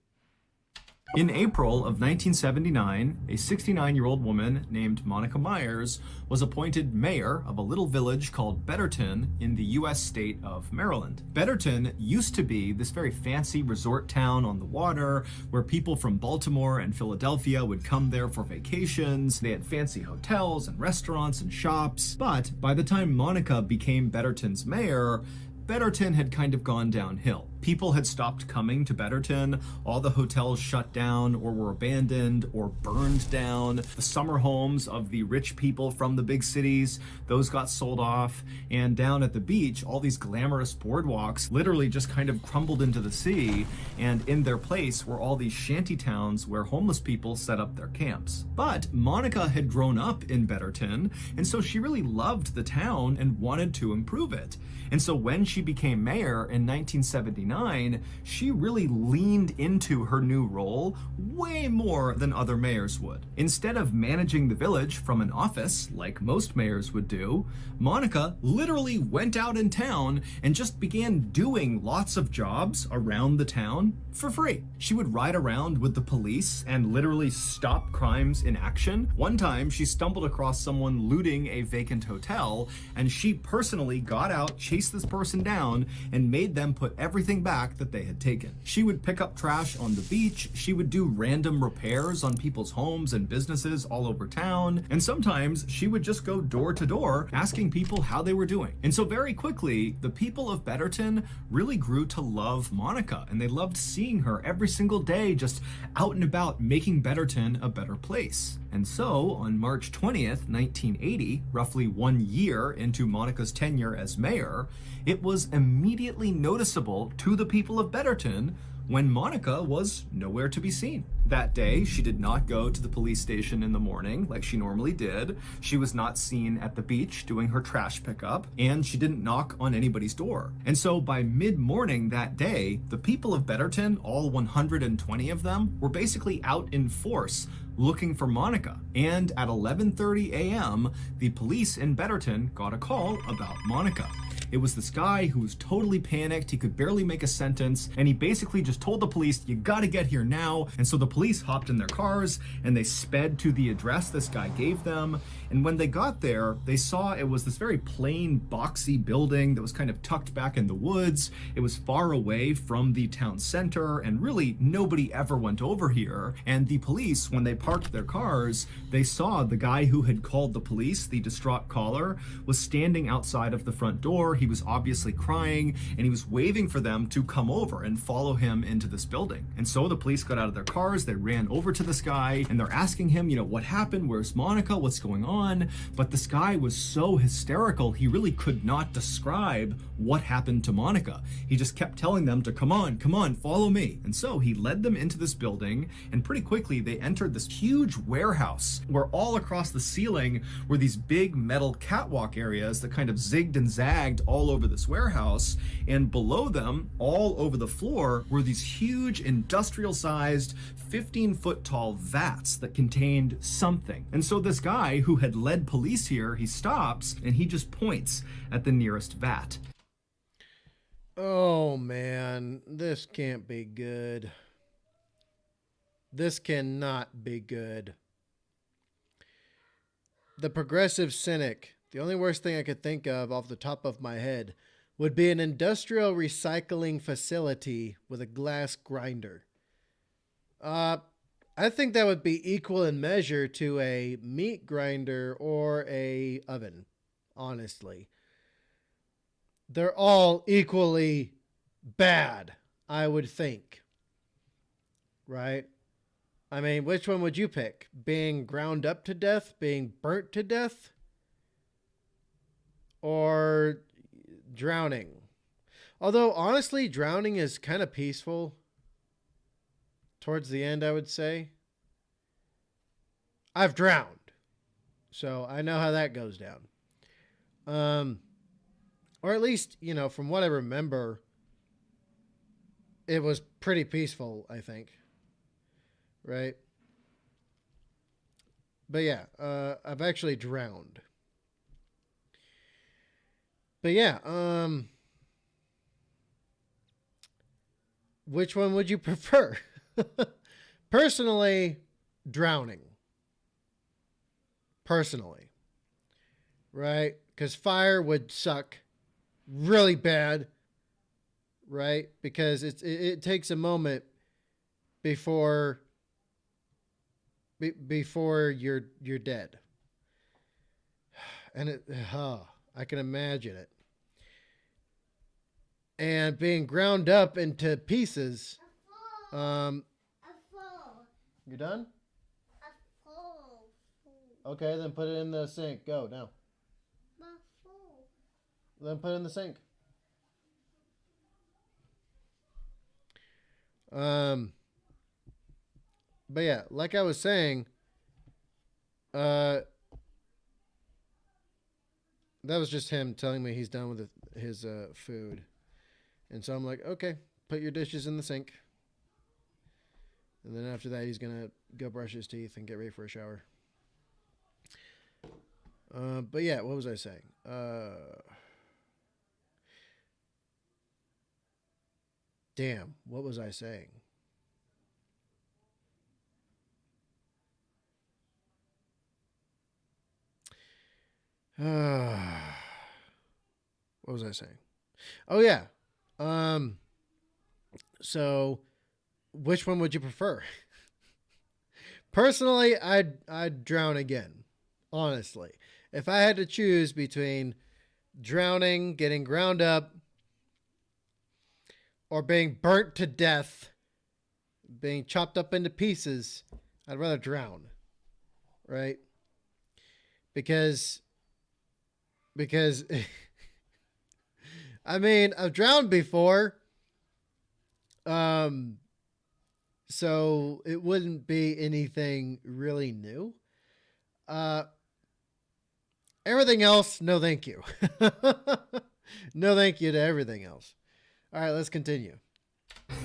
In April of 1979, a 69-year-old woman named Monica Myers was appointed mayor of a little village called Betterton in the U.S. state of Maryland. Betterton used to be this very fancy resort town on the water where people from Baltimore and Philadelphia would come there for vacations. They had fancy hotels and restaurants and shops. But by the time Monica became Betterton's mayor, Betterton had kind of gone downhill. People had stopped coming to Betterton, all the hotels shut down or were abandoned or burned down. The summer homes of the rich people from the big cities, those got sold off. And down at the beach, all these glamorous boardwalks literally just kind of crumbled into the sea, and in their place were all these shanty towns where homeless people set up their camps. But Monica had grown up in Betterton, and so she really loved the town and wanted to improve it. And so when she became mayor in 1979, she really leaned into her new role way more than other mayors would. Instead of managing the village from an office, like most mayors would do, Monica literally went out in town and just began doing lots of jobs around the town for free. She would ride around with the police and literally stop crimes in action. One time, she stumbled across someone looting a vacant hotel, and she personally got out, chased this person down, and made them put everything back that they had taken. She would pick up trash on the beach, she would do random repairs on people's homes and businesses all over town, and sometimes she would just go door to door asking people how they were doing. And so very quickly, the people of Betterton really grew to love Monica, and they loved seeing her every single day just out and about making Betterton a better place. And so on March 20th, 1980, roughly 1 year into Monica's tenure as mayor, it was immediately noticeable to the people of Betterton when Monica was nowhere to be seen. That day, she did not go to the police station in the morning like she normally did. She was not seen at the beach doing her trash pickup, and she didn't knock on anybody's door. And so by mid-morning that day, the people of Betterton, all 120 of them, were basically out in force looking for Monica. And at 11:30 a.m., the police in Betterton got a call about Monica. It was this guy who was totally panicked. He could barely make a sentence, and he basically just told the police, "You gotta get here now." And so the police hopped in their cars and they sped to the address this guy gave them. And when they got there, they saw it was this very plain, boxy building that was kind of tucked back in the woods. It was far away from the town center, and really nobody ever went over here. And the police, when they parked their cars, they saw the guy who had called the police, the distraught caller, was standing outside of the front door. He was obviously crying, and he was waving for them to come over and follow him into this building. And so the police got out of their cars, they ran over to this guy, and they're asking him, what happened? Where's Monica? What's going on? But this guy was so hysterical, he really could not describe what happened to Monica. He just kept telling them to come on, follow me. And so he led them into this building, and pretty quickly they entered this huge warehouse where all across the ceiling were these big metal catwalk areas that kind of zigged and zagged all over this warehouse, and below them, all over the floor, were these huge industrial-sized 15-foot tall vats that contained something. And so this guy who had led police here, he stops and he just points at the nearest vat. Oh man, this can't be good. This cannot be good. The progressive cynic, the only worst thing I could think of off the top of my head would be an industrial recycling facility with a glass grinder. I think that would be equal in measure to a meat grinder or a oven, honestly. They're all equally bad, I would think. Right? I mean, which one would you pick? Being ground up to death? Being burnt to death? Or drowning? Although, honestly, drowning is kind of peaceful. Towards the end, I would say. I've drowned, so I know how that goes down. Or at least, from what I remember, it was pretty peaceful, I think. Right? But yeah, I've actually drowned. But yeah, which one would you prefer? Personally, drowning. Personally. Right? Because fire would suck really bad. Right? Because it takes a moment before you're dead. And I can imagine it. And being ground up into pieces. You done? Okay, then put it in the sink. Go now. Then put it in the sink. But yeah, like I was saying, that was just him telling me he's done with his food. And so I'm like, okay, put your dishes in the sink. And then after that, he's going to go brush his teeth and get ready for a shower. But yeah, what was I saying? Damn, what was I saying? What was I saying? Oh yeah. So which one would you prefer? Personally, I'd drown again. Honestly. If I had to choose between drowning, getting ground up, or being burnt to death, being chopped up into pieces, I'd rather drown. Right? Because I mean, I've drowned before. So it wouldn't be anything really new. Everything else, no thank you. No thank you to everything else. All right, let's continue.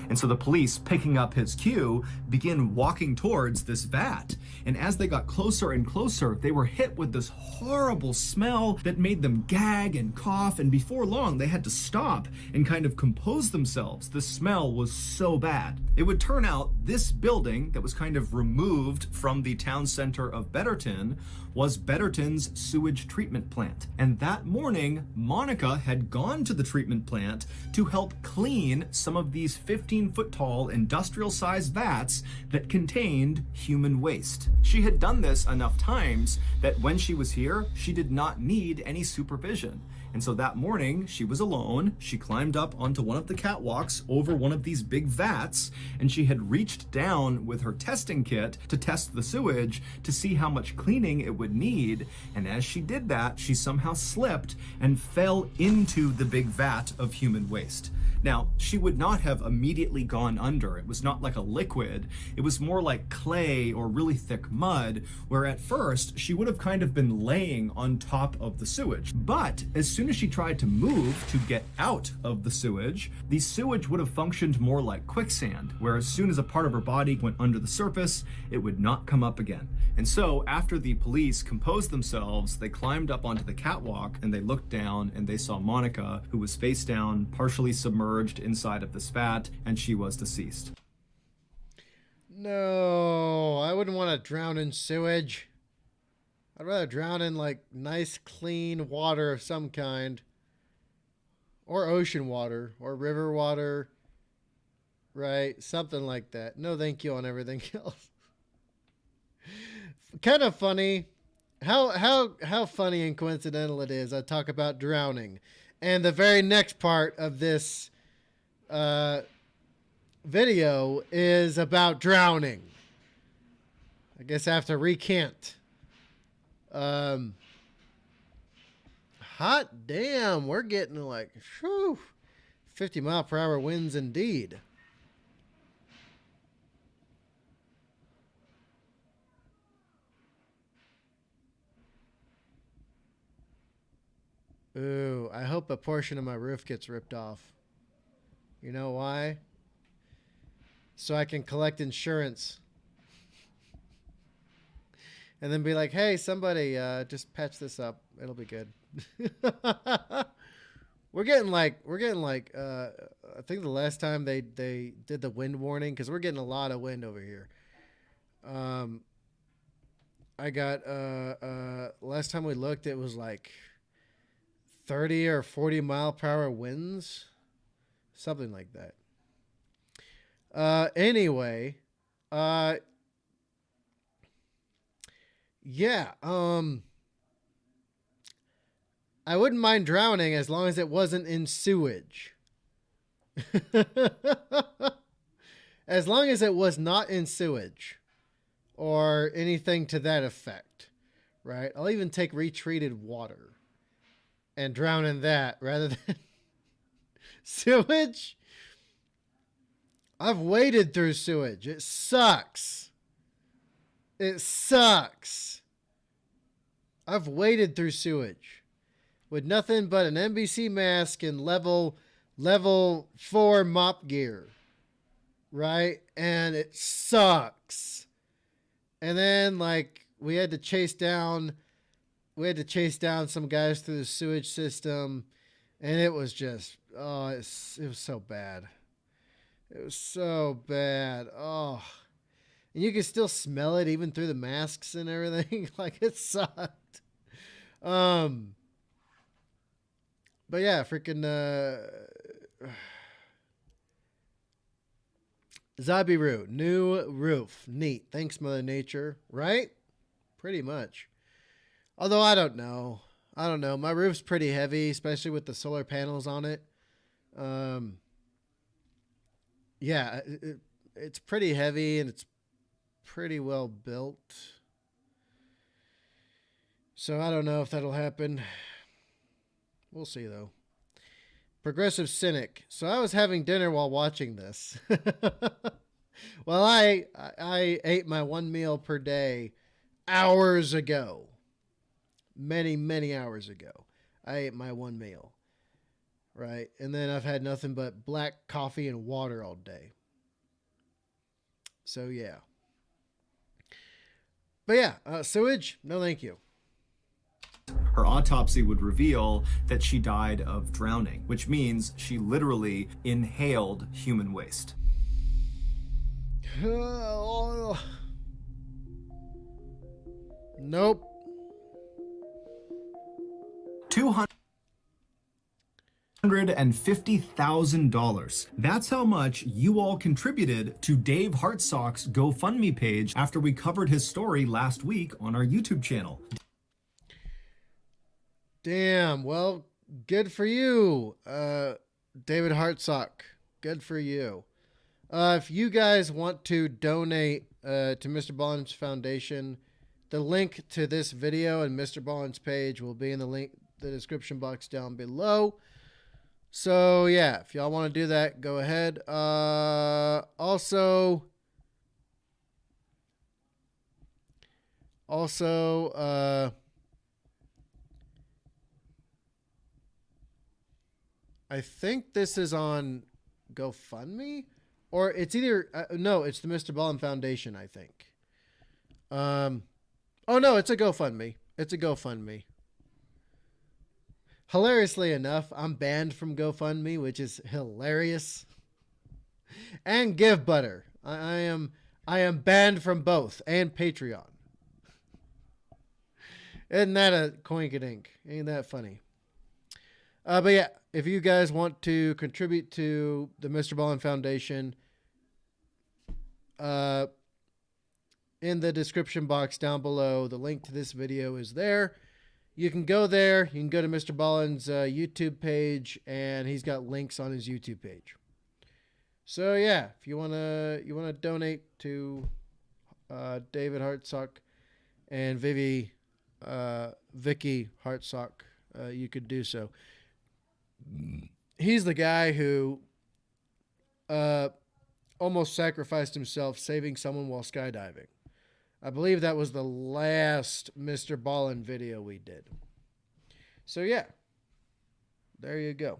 And so the police, picking up his cue, begin walking towards this vat. And as they got closer and closer, they were hit with this horrible smell that made them gag and cough. And before long, they had to stop and kind of compose themselves. The smell was so bad. It would turn out this building that was kind of removed from the town center of Betterton was Betterton's sewage treatment plant. And that morning, Monica had gone to the treatment plant to help clean some of these 15-foot tall industrial-sized vats that contained human waste. She had done this enough times that when she was here, she did not need any supervision. And so that morning, she was alone. She climbed up onto one of the catwalks over one of these big vats, and she had reached down with her testing kit to test the sewage to see how much cleaning it would need. And as she did that, she somehow slipped and fell into the big vat of human waste. Now, she would not have immediately gone under. It was not like a liquid. It was more like clay or really thick mud, where at first she would have kind of been laying on top of the sewage. But as soon as she tried to move to get out of the sewage would have functioned more like quicksand, where as soon as a part of her body went under the surface, it would not come up again. And so after the police composed themselves, they climbed up onto the catwalk and they looked down and they saw Monica, who was face down, partially submerged inside of this vat, and she was deceased. No, I wouldn't want to drown in sewage. I'd rather drown in like nice clean water of some kind. Or ocean water. Or river water. Right? Something like that. No thank you on everything else. Kind of funny. How funny and coincidental it is. I talk about drowning. And the very next part of this video is about drowning. I guess I have to recant. Hot damn, we're getting like 50 mile per hour winds indeed. Ooh, I hope a portion of my roof gets ripped off. You know why? So I can collect insurance. And then be like, hey, somebody, just patch this up. It'll be good. We're getting like, I think the last time they did the wind warning, because we're getting a lot of wind over here. I got last time we looked, it was like 30 or 40 mile per hour winds, something like that. Anyway, yeah, I wouldn't mind drowning as long as it wasn't in sewage. As long as it was not in sewage or anything to that effect, right? I'll even take retreated water and drown in that rather than sewage. I've waded through sewage. It sucks. It sucks. I've waded through sewage with nothing but an NBC mask and level 4 mop gear, right? And it sucks. And then like we had to chase down some guys through the sewage system, and it was just it was so bad. It was so bad. Oh. And you can still smell it even through the masks and everything. Like, it sucked. But yeah, freaking Zabiru, new roof. Neat. Thanks, Mother Nature. Right? Pretty much. Although I don't know. My roof's pretty heavy, especially with the solar panels on it. Yeah, it's pretty heavy and it's pretty well built. So I don't know if that'll happen. We'll see though. Progressive Cynic. So I was having dinner while watching this. Well, I ate my one meal per day hours ago. Many hours ago. I ate my one meal. Right? And then I've had nothing but black coffee and water all day. So yeah. But yeah, sewage, no thank you. Her autopsy would reveal that she died of drowning, which means she literally inhaled human waste. Nope. $250,000. That's how much you all contributed to Dave Hartsock's GoFundMe page after we covered his story last week on our YouTube channel. Damn. Well, good for you, David Hartsock. Good for you. If you guys want to donate to MrBallen's Foundation, the link to this video and MrBallen's page will be in the description box down below. So yeah, if y'all want to do that, go ahead. Also, I think this is on GoFundMe, or it's either no, it's the MrBallen Foundation, I think. Oh no, it's a GoFundMe. It's a GoFundMe. Hilariously enough, I'm banned from GoFundMe, which is hilarious. And GiveButter. I am banned from both, and Patreon. Isn't that a coinkydink? Ain't that funny? But yeah, if you guys want to contribute to the MrBallen Foundation, in the description box down below, the link to this video is there. You can go there. You can go to MrBallen's YouTube page, and he's got links on his YouTube page. So yeah, if you wanna donate to David Hartsock and Vicky Hartsock, you could do so. He's the guy who almost sacrificed himself saving someone while skydiving. I believe that was the last MrBallen video we did. So yeah, there you go.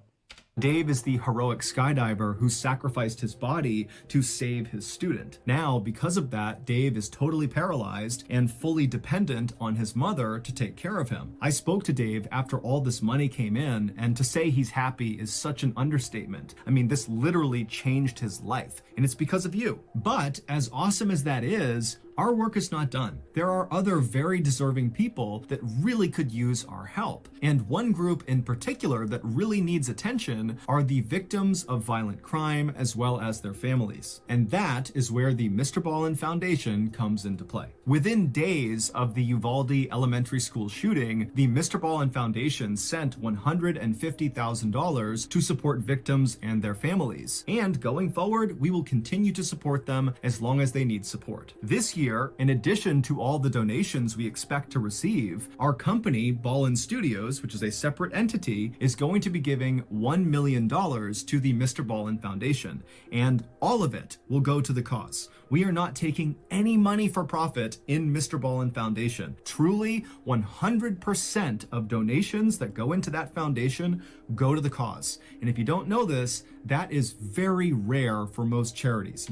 Dave is the heroic skydiver who sacrificed his body to save his student. Now, because of that, Dave is totally paralyzed and fully dependent on his mother to take care of him. I spoke to Dave after all this money came in, and to say he's happy is such an understatement. I mean, this literally changed his life, and it's because of you. But as awesome as that is, our work is not done. There are other very deserving people that really could use our help. And one group in particular that really needs attention are the victims of violent crime as well as their families. And that is where the MrBallen Foundation comes into play. Within days of the Uvalde Elementary School shooting, the MrBallen Foundation sent $150,000 to support victims and their families. And going forward, we will continue to support them as long as they need support. This year, in addition to all the donations we expect to receive, our company, Ballen Studios, which is a separate entity, is going to be giving $1 million to the MrBallen Foundation, and all of it will go to the cause. We are not taking any money for profit in MrBallen Foundation. Truly, 100% of donations that go into that foundation go to the cause. And if you don't know this, that is very rare for most charities.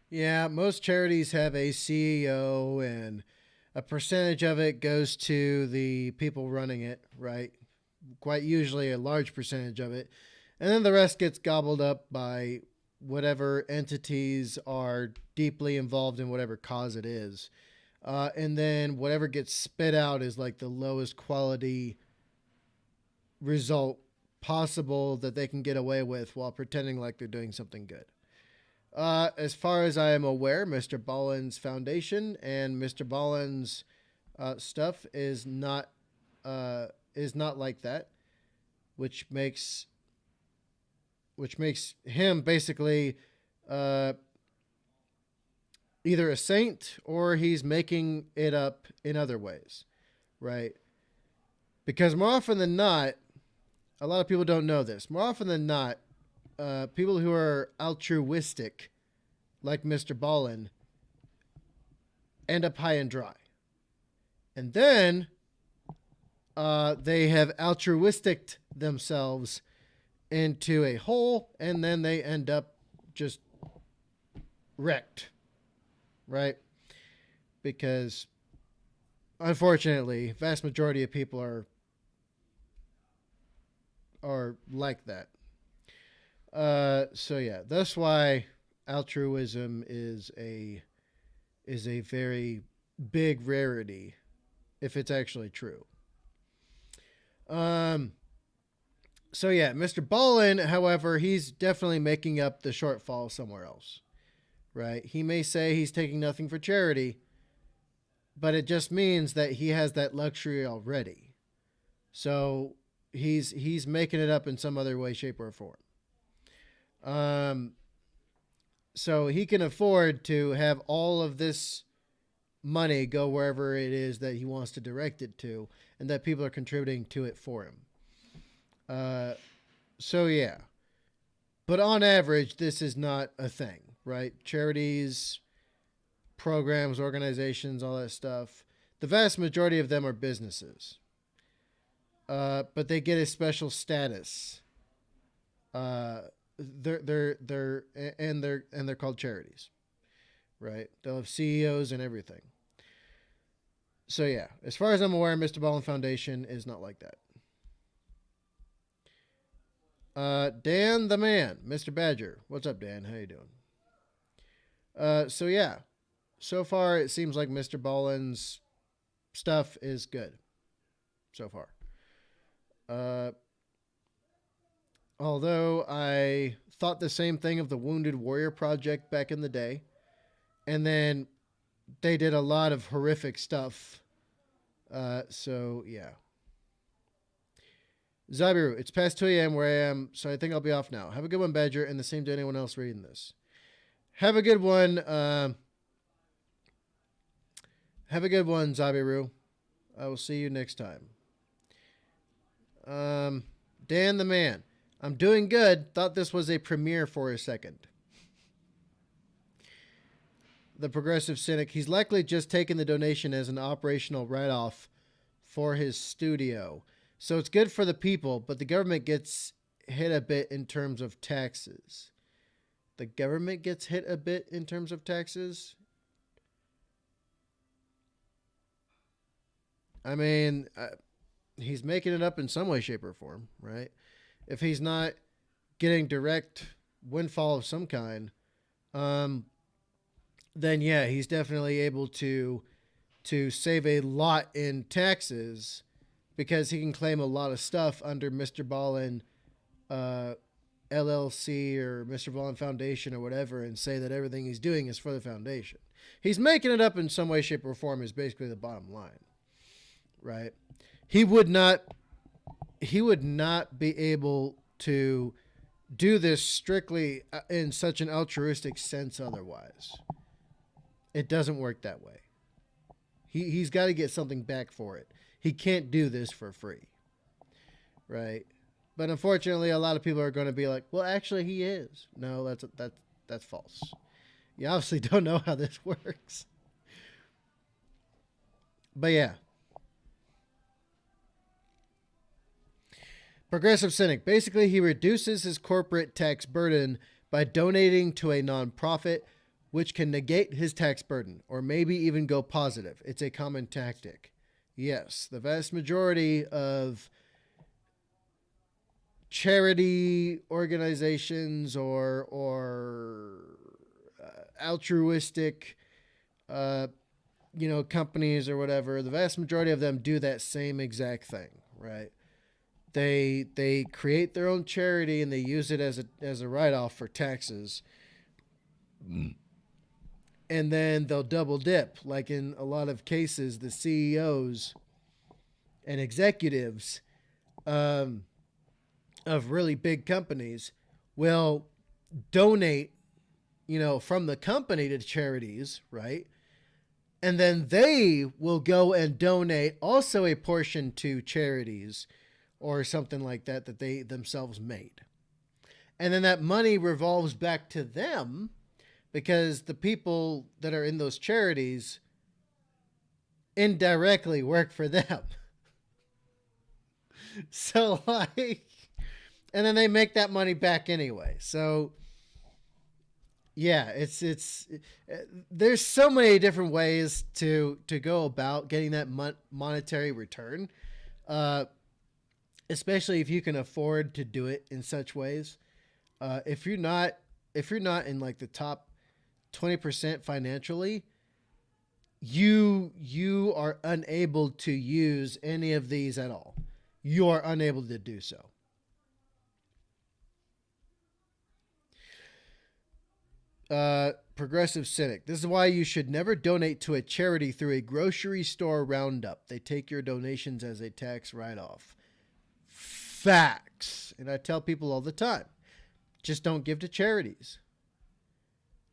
Yeah, most charities have a CEO, and a percentage of it goes to the people running it, right? Quite usually a large percentage of it. And then the rest gets gobbled up by whatever entities are deeply involved in whatever cause it is. And then whatever gets spit out is like the lowest quality result possible that they can get away with while pretending like they're doing something good. As far as I am aware, MrBallen's foundation and MrBallen's stuff is not like that, which makes him basically either a saint or he's making it up in other ways, right? Because more often than not, a lot of people don't know this. More often than not, people who are altruistic, like MrBallen, end up high and dry. And then they have altruistic themselves into a hole, and then they end up just wrecked, right? Because unfortunately, vast majority of people are like that. So yeah, that's why altruism is a very big rarity, if it's actually true. So yeah, MrBallen, however, he's definitely making up the shortfall somewhere else, right? He may say he's taking nothing for charity, but it just means that he has that luxury already. So he's making it up in some other way, shape, or form. So he can afford to have all of this money go wherever it is that he wants to direct it to, and that people are contributing to it for him. So yeah, but on average, this is not a thing, right? Charities, programs, organizations, all that stuff. The vast majority of them are businesses, but they get a special status. They're called charities, right? They'll have CEOs and everything. So yeah, as far as I'm aware, MrBallen Foundation is not like that. Dan the man, Mr. Badger. What's up, Dan? How you doing? So yeah, so far it seems like MrBallen's stuff is good. So far. Although I thought the same thing of the Wounded Warrior Project back in the day, and then they did a lot of horrific stuff. So yeah. Zabiru, it's past 2 a.m. where I am, so I think I'll be off now. Have a good one, Badger, and the same to anyone else reading this. Have a good one. Have a good one, Zabiru. I will see you next time. Dan the man. I'm doing good. Thought this was a premiere for a second. The Progressive Cynic. He's likely just taken the donation as an operational write-off for his studio. So it's good for the people, but the government gets hit a bit in terms of taxes. The government gets hit a bit in terms of taxes? I mean, he's making it up in some way, shape, or form, right? If he's not getting direct windfall of some kind, then yeah, he's definitely able to save a lot in taxes because he can claim a lot of stuff under MrBallen uh, LLC or MrBallen Foundation or whatever, and say that everything he's doing is for the foundation. He's making it up in some way, shape, or form. Is basically the bottom line, right? He would not. He would not be able to do this strictly in such an altruistic sense otherwise. It doesn't work that way. He's got to get something back for it. He can't do this for free, right? But unfortunately, a lot of people are going to be like, "Well, actually, he is." No, that's false. You obviously don't know how this works. But yeah, Progressive Cynic. Basically, he reduces his corporate tax burden by donating to a nonprofit, which can negate his tax burden or maybe even go positive. It's a common tactic. Yes, the vast majority of charity organizations or altruistic companies or whatever, the vast majority of them do that same exact thing, right? They create their own charity and they use it as a write-off for taxes. And then they'll double dip. Like in a lot of cases, the CEOs and executives of really big companies will donate, from the company to charities, right? And then they will go and donate also a portion to charities or something like that they themselves made. And then that money revolves back to them because the people that are in those charities indirectly work for them. So like, and then they make that money back anyway. So yeah, it's there's so many different ways to go about getting that monetary return. Especially if you can afford to do it in such ways. If you're not in like the top 20% financially, you are unable to use any of these at all. You are unable to do so. Progressive Cynic. This is why you should never donate to a charity through a grocery store roundup. They take your donations as a tax write-off. Facts. And I tell people all the time, just don't give to charities.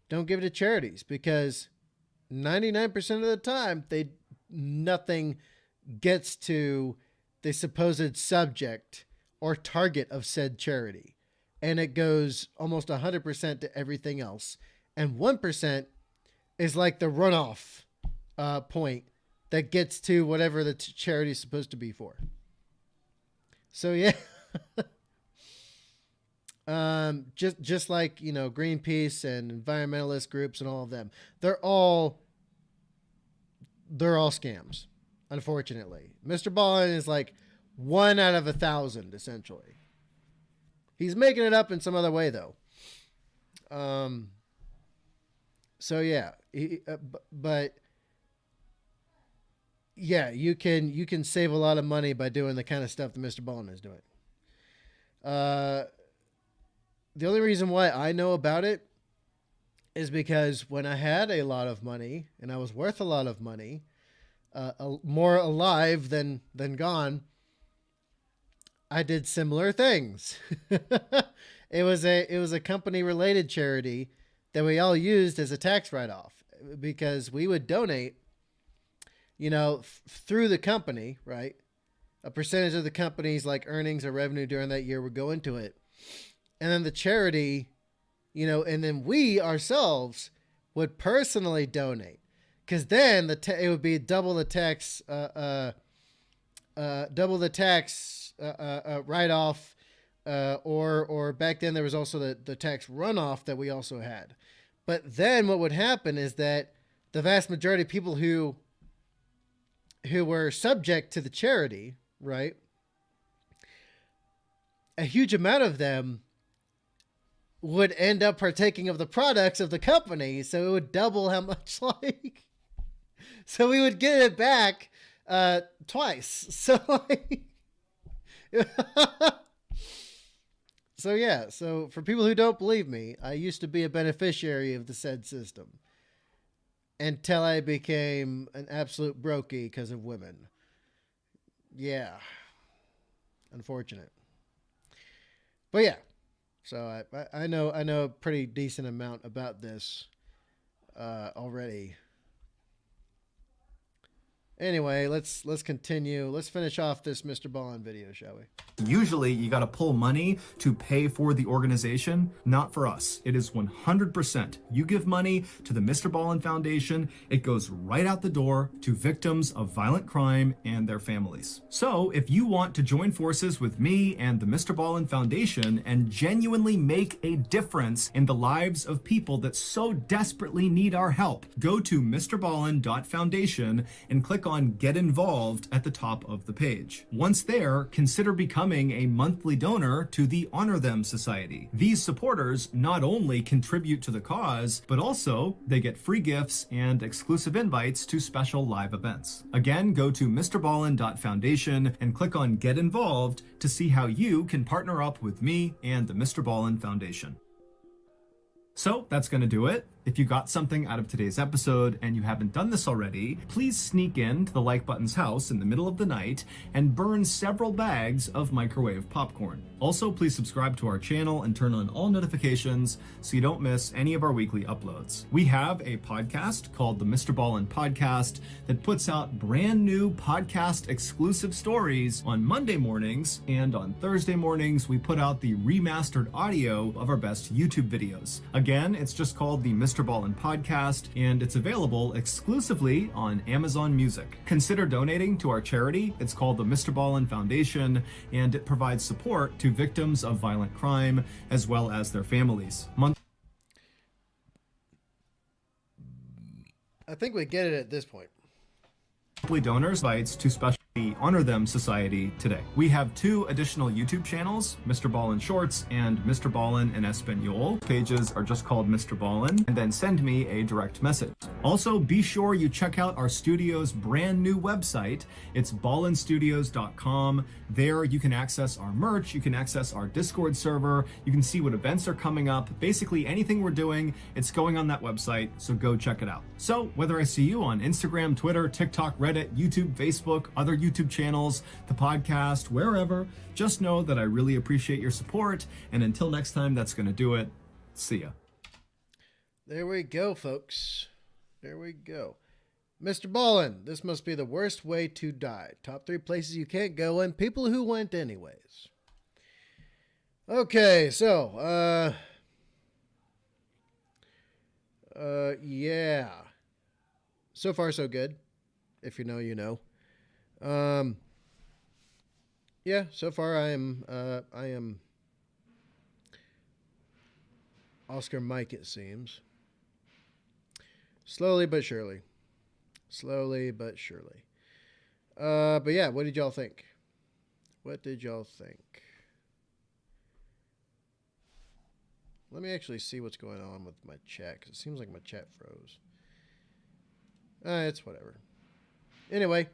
Don't give to charities because 99% of the time nothing gets to the supposed subject or target of said charity. And it goes almost 100% to everything else. And 1% is like the runoff point that gets to whatever the charity is supposed to be for. So yeah, just like, Greenpeace and environmentalist groups and all of them, they're all scams, unfortunately. MrBallen is like 1 out of 1,000, essentially. He's making it up in some other way, though. So yeah, but yeah, you can save a lot of money by doing the kind of stuff that MrBallen is doing. The only reason why I know about it is because when I had a lot of money and I was worth a lot of money, more alive than gone, I did similar things. It was a company related charity that we all used as a tax write-off because we would donate, through the company, right? A percentage of the company's like earnings or revenue during that year would go into it. And then the charity, and then we ourselves would personally donate. Cause then it would be double the tax write-off, or back then there was also the tax runoff that we also had. But then what would happen is that the vast majority of people who were subject to the charity, right? A huge amount of them would end up partaking of the products of the company, so it would double how much, like, so we would get it back twice. So like, so yeah, so for people who don't believe me, I used to be a beneficiary of the said system until I became an absolute brokey because of women. Yeah, unfortunate. But yeah, so I know a pretty decent amount about this already. Anyway, let's continue. Let's finish off this MrBallen video, shall we? Usually you got to pull money to pay for the organization. Not for us. It is 100%. You give money to the MrBallen Foundation, it goes right out the door to victims of violent crime and their families. So if you want to join forces with me and the MrBallen Foundation and genuinely make a difference in the lives of people that so desperately need our help, go to MrBallen.Foundation and click on Get Involved at the top of the page. Once there, consider becoming a monthly donor to the Honor Them Society. These supporters not only contribute to the cause, but also they get free gifts and exclusive invites to special live events. Again, go to MrBallen.Foundation and click on Get Involved to see how you can partner up with me and the MrBallen Foundation. So that's going to do it. If you got something out of today's episode and you haven't done this already, please sneak into the like button's house in the middle of the night and burn several bags of microwave popcorn. Also, please subscribe to our channel and turn on all notifications so you don't miss any of our weekly uploads. We have a podcast called the MrBallen Podcast that puts out brand new podcast exclusive stories on Monday mornings, and on Thursday mornings we put out the remastered audio of our best YouTube videos. Again, it's just called the MrBallen Podcast, and it's available exclusively on Amazon Music. Consider donating to our charity. It's called the MrBallen Foundation, and it provides support to victims of violent crime as well as their families. I think we get it at this point. Monthly donors invites to special Honor Them Society today. We have 2 additional YouTube channels, MrBallen Shorts and MrBallen in Espanol. Pages are just called MrBallen, and then send me a direct message. Also, be sure you check out our studio's brand new website. It's ballenstudios.com. There you can access our merch, you can access our Discord server, you can see what events are coming up. Basically anything we're doing, it's going on that website, so go check it out. So whether I see you on Instagram, Twitter, TikTok, Reddit, YouTube, Facebook, other YouTube channels, the podcast, wherever, just know that I really appreciate your support. And until next time, that's going to do it. See ya. There we go, folks. There we go. MrBallen, this must be the worst way to die. Top 3 places you can't go and people who went anyways. Okay, so, yeah. So far, so good. If you know, you know. Yeah, so far I am Oscar Mike, it seems. Slowly but surely. Slowly but surely. But yeah, what did y'all think? What did y'all think? Let me actually see what's going on with my chat, because it seems like my chat froze. It's whatever. Anyway,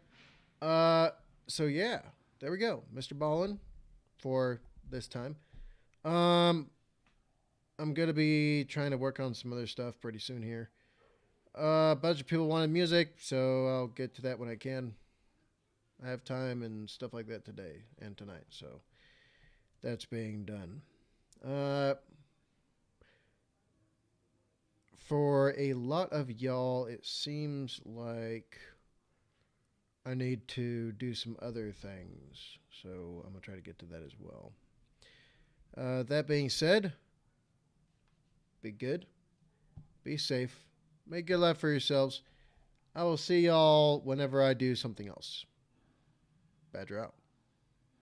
so yeah, there we go. MrBallen for this time. I'm going to be trying to work on some other stuff pretty soon here. A bunch of people wanted music, so I'll get to that when I can. I have time and stuff like that today and tonight, so that's being done. For a lot of y'all, it seems like I need to do some other things, so I'm going to try to get to that as well. That being said, be good, be safe, make good life for yourselves. I will see y'all whenever I do something else. Badger out.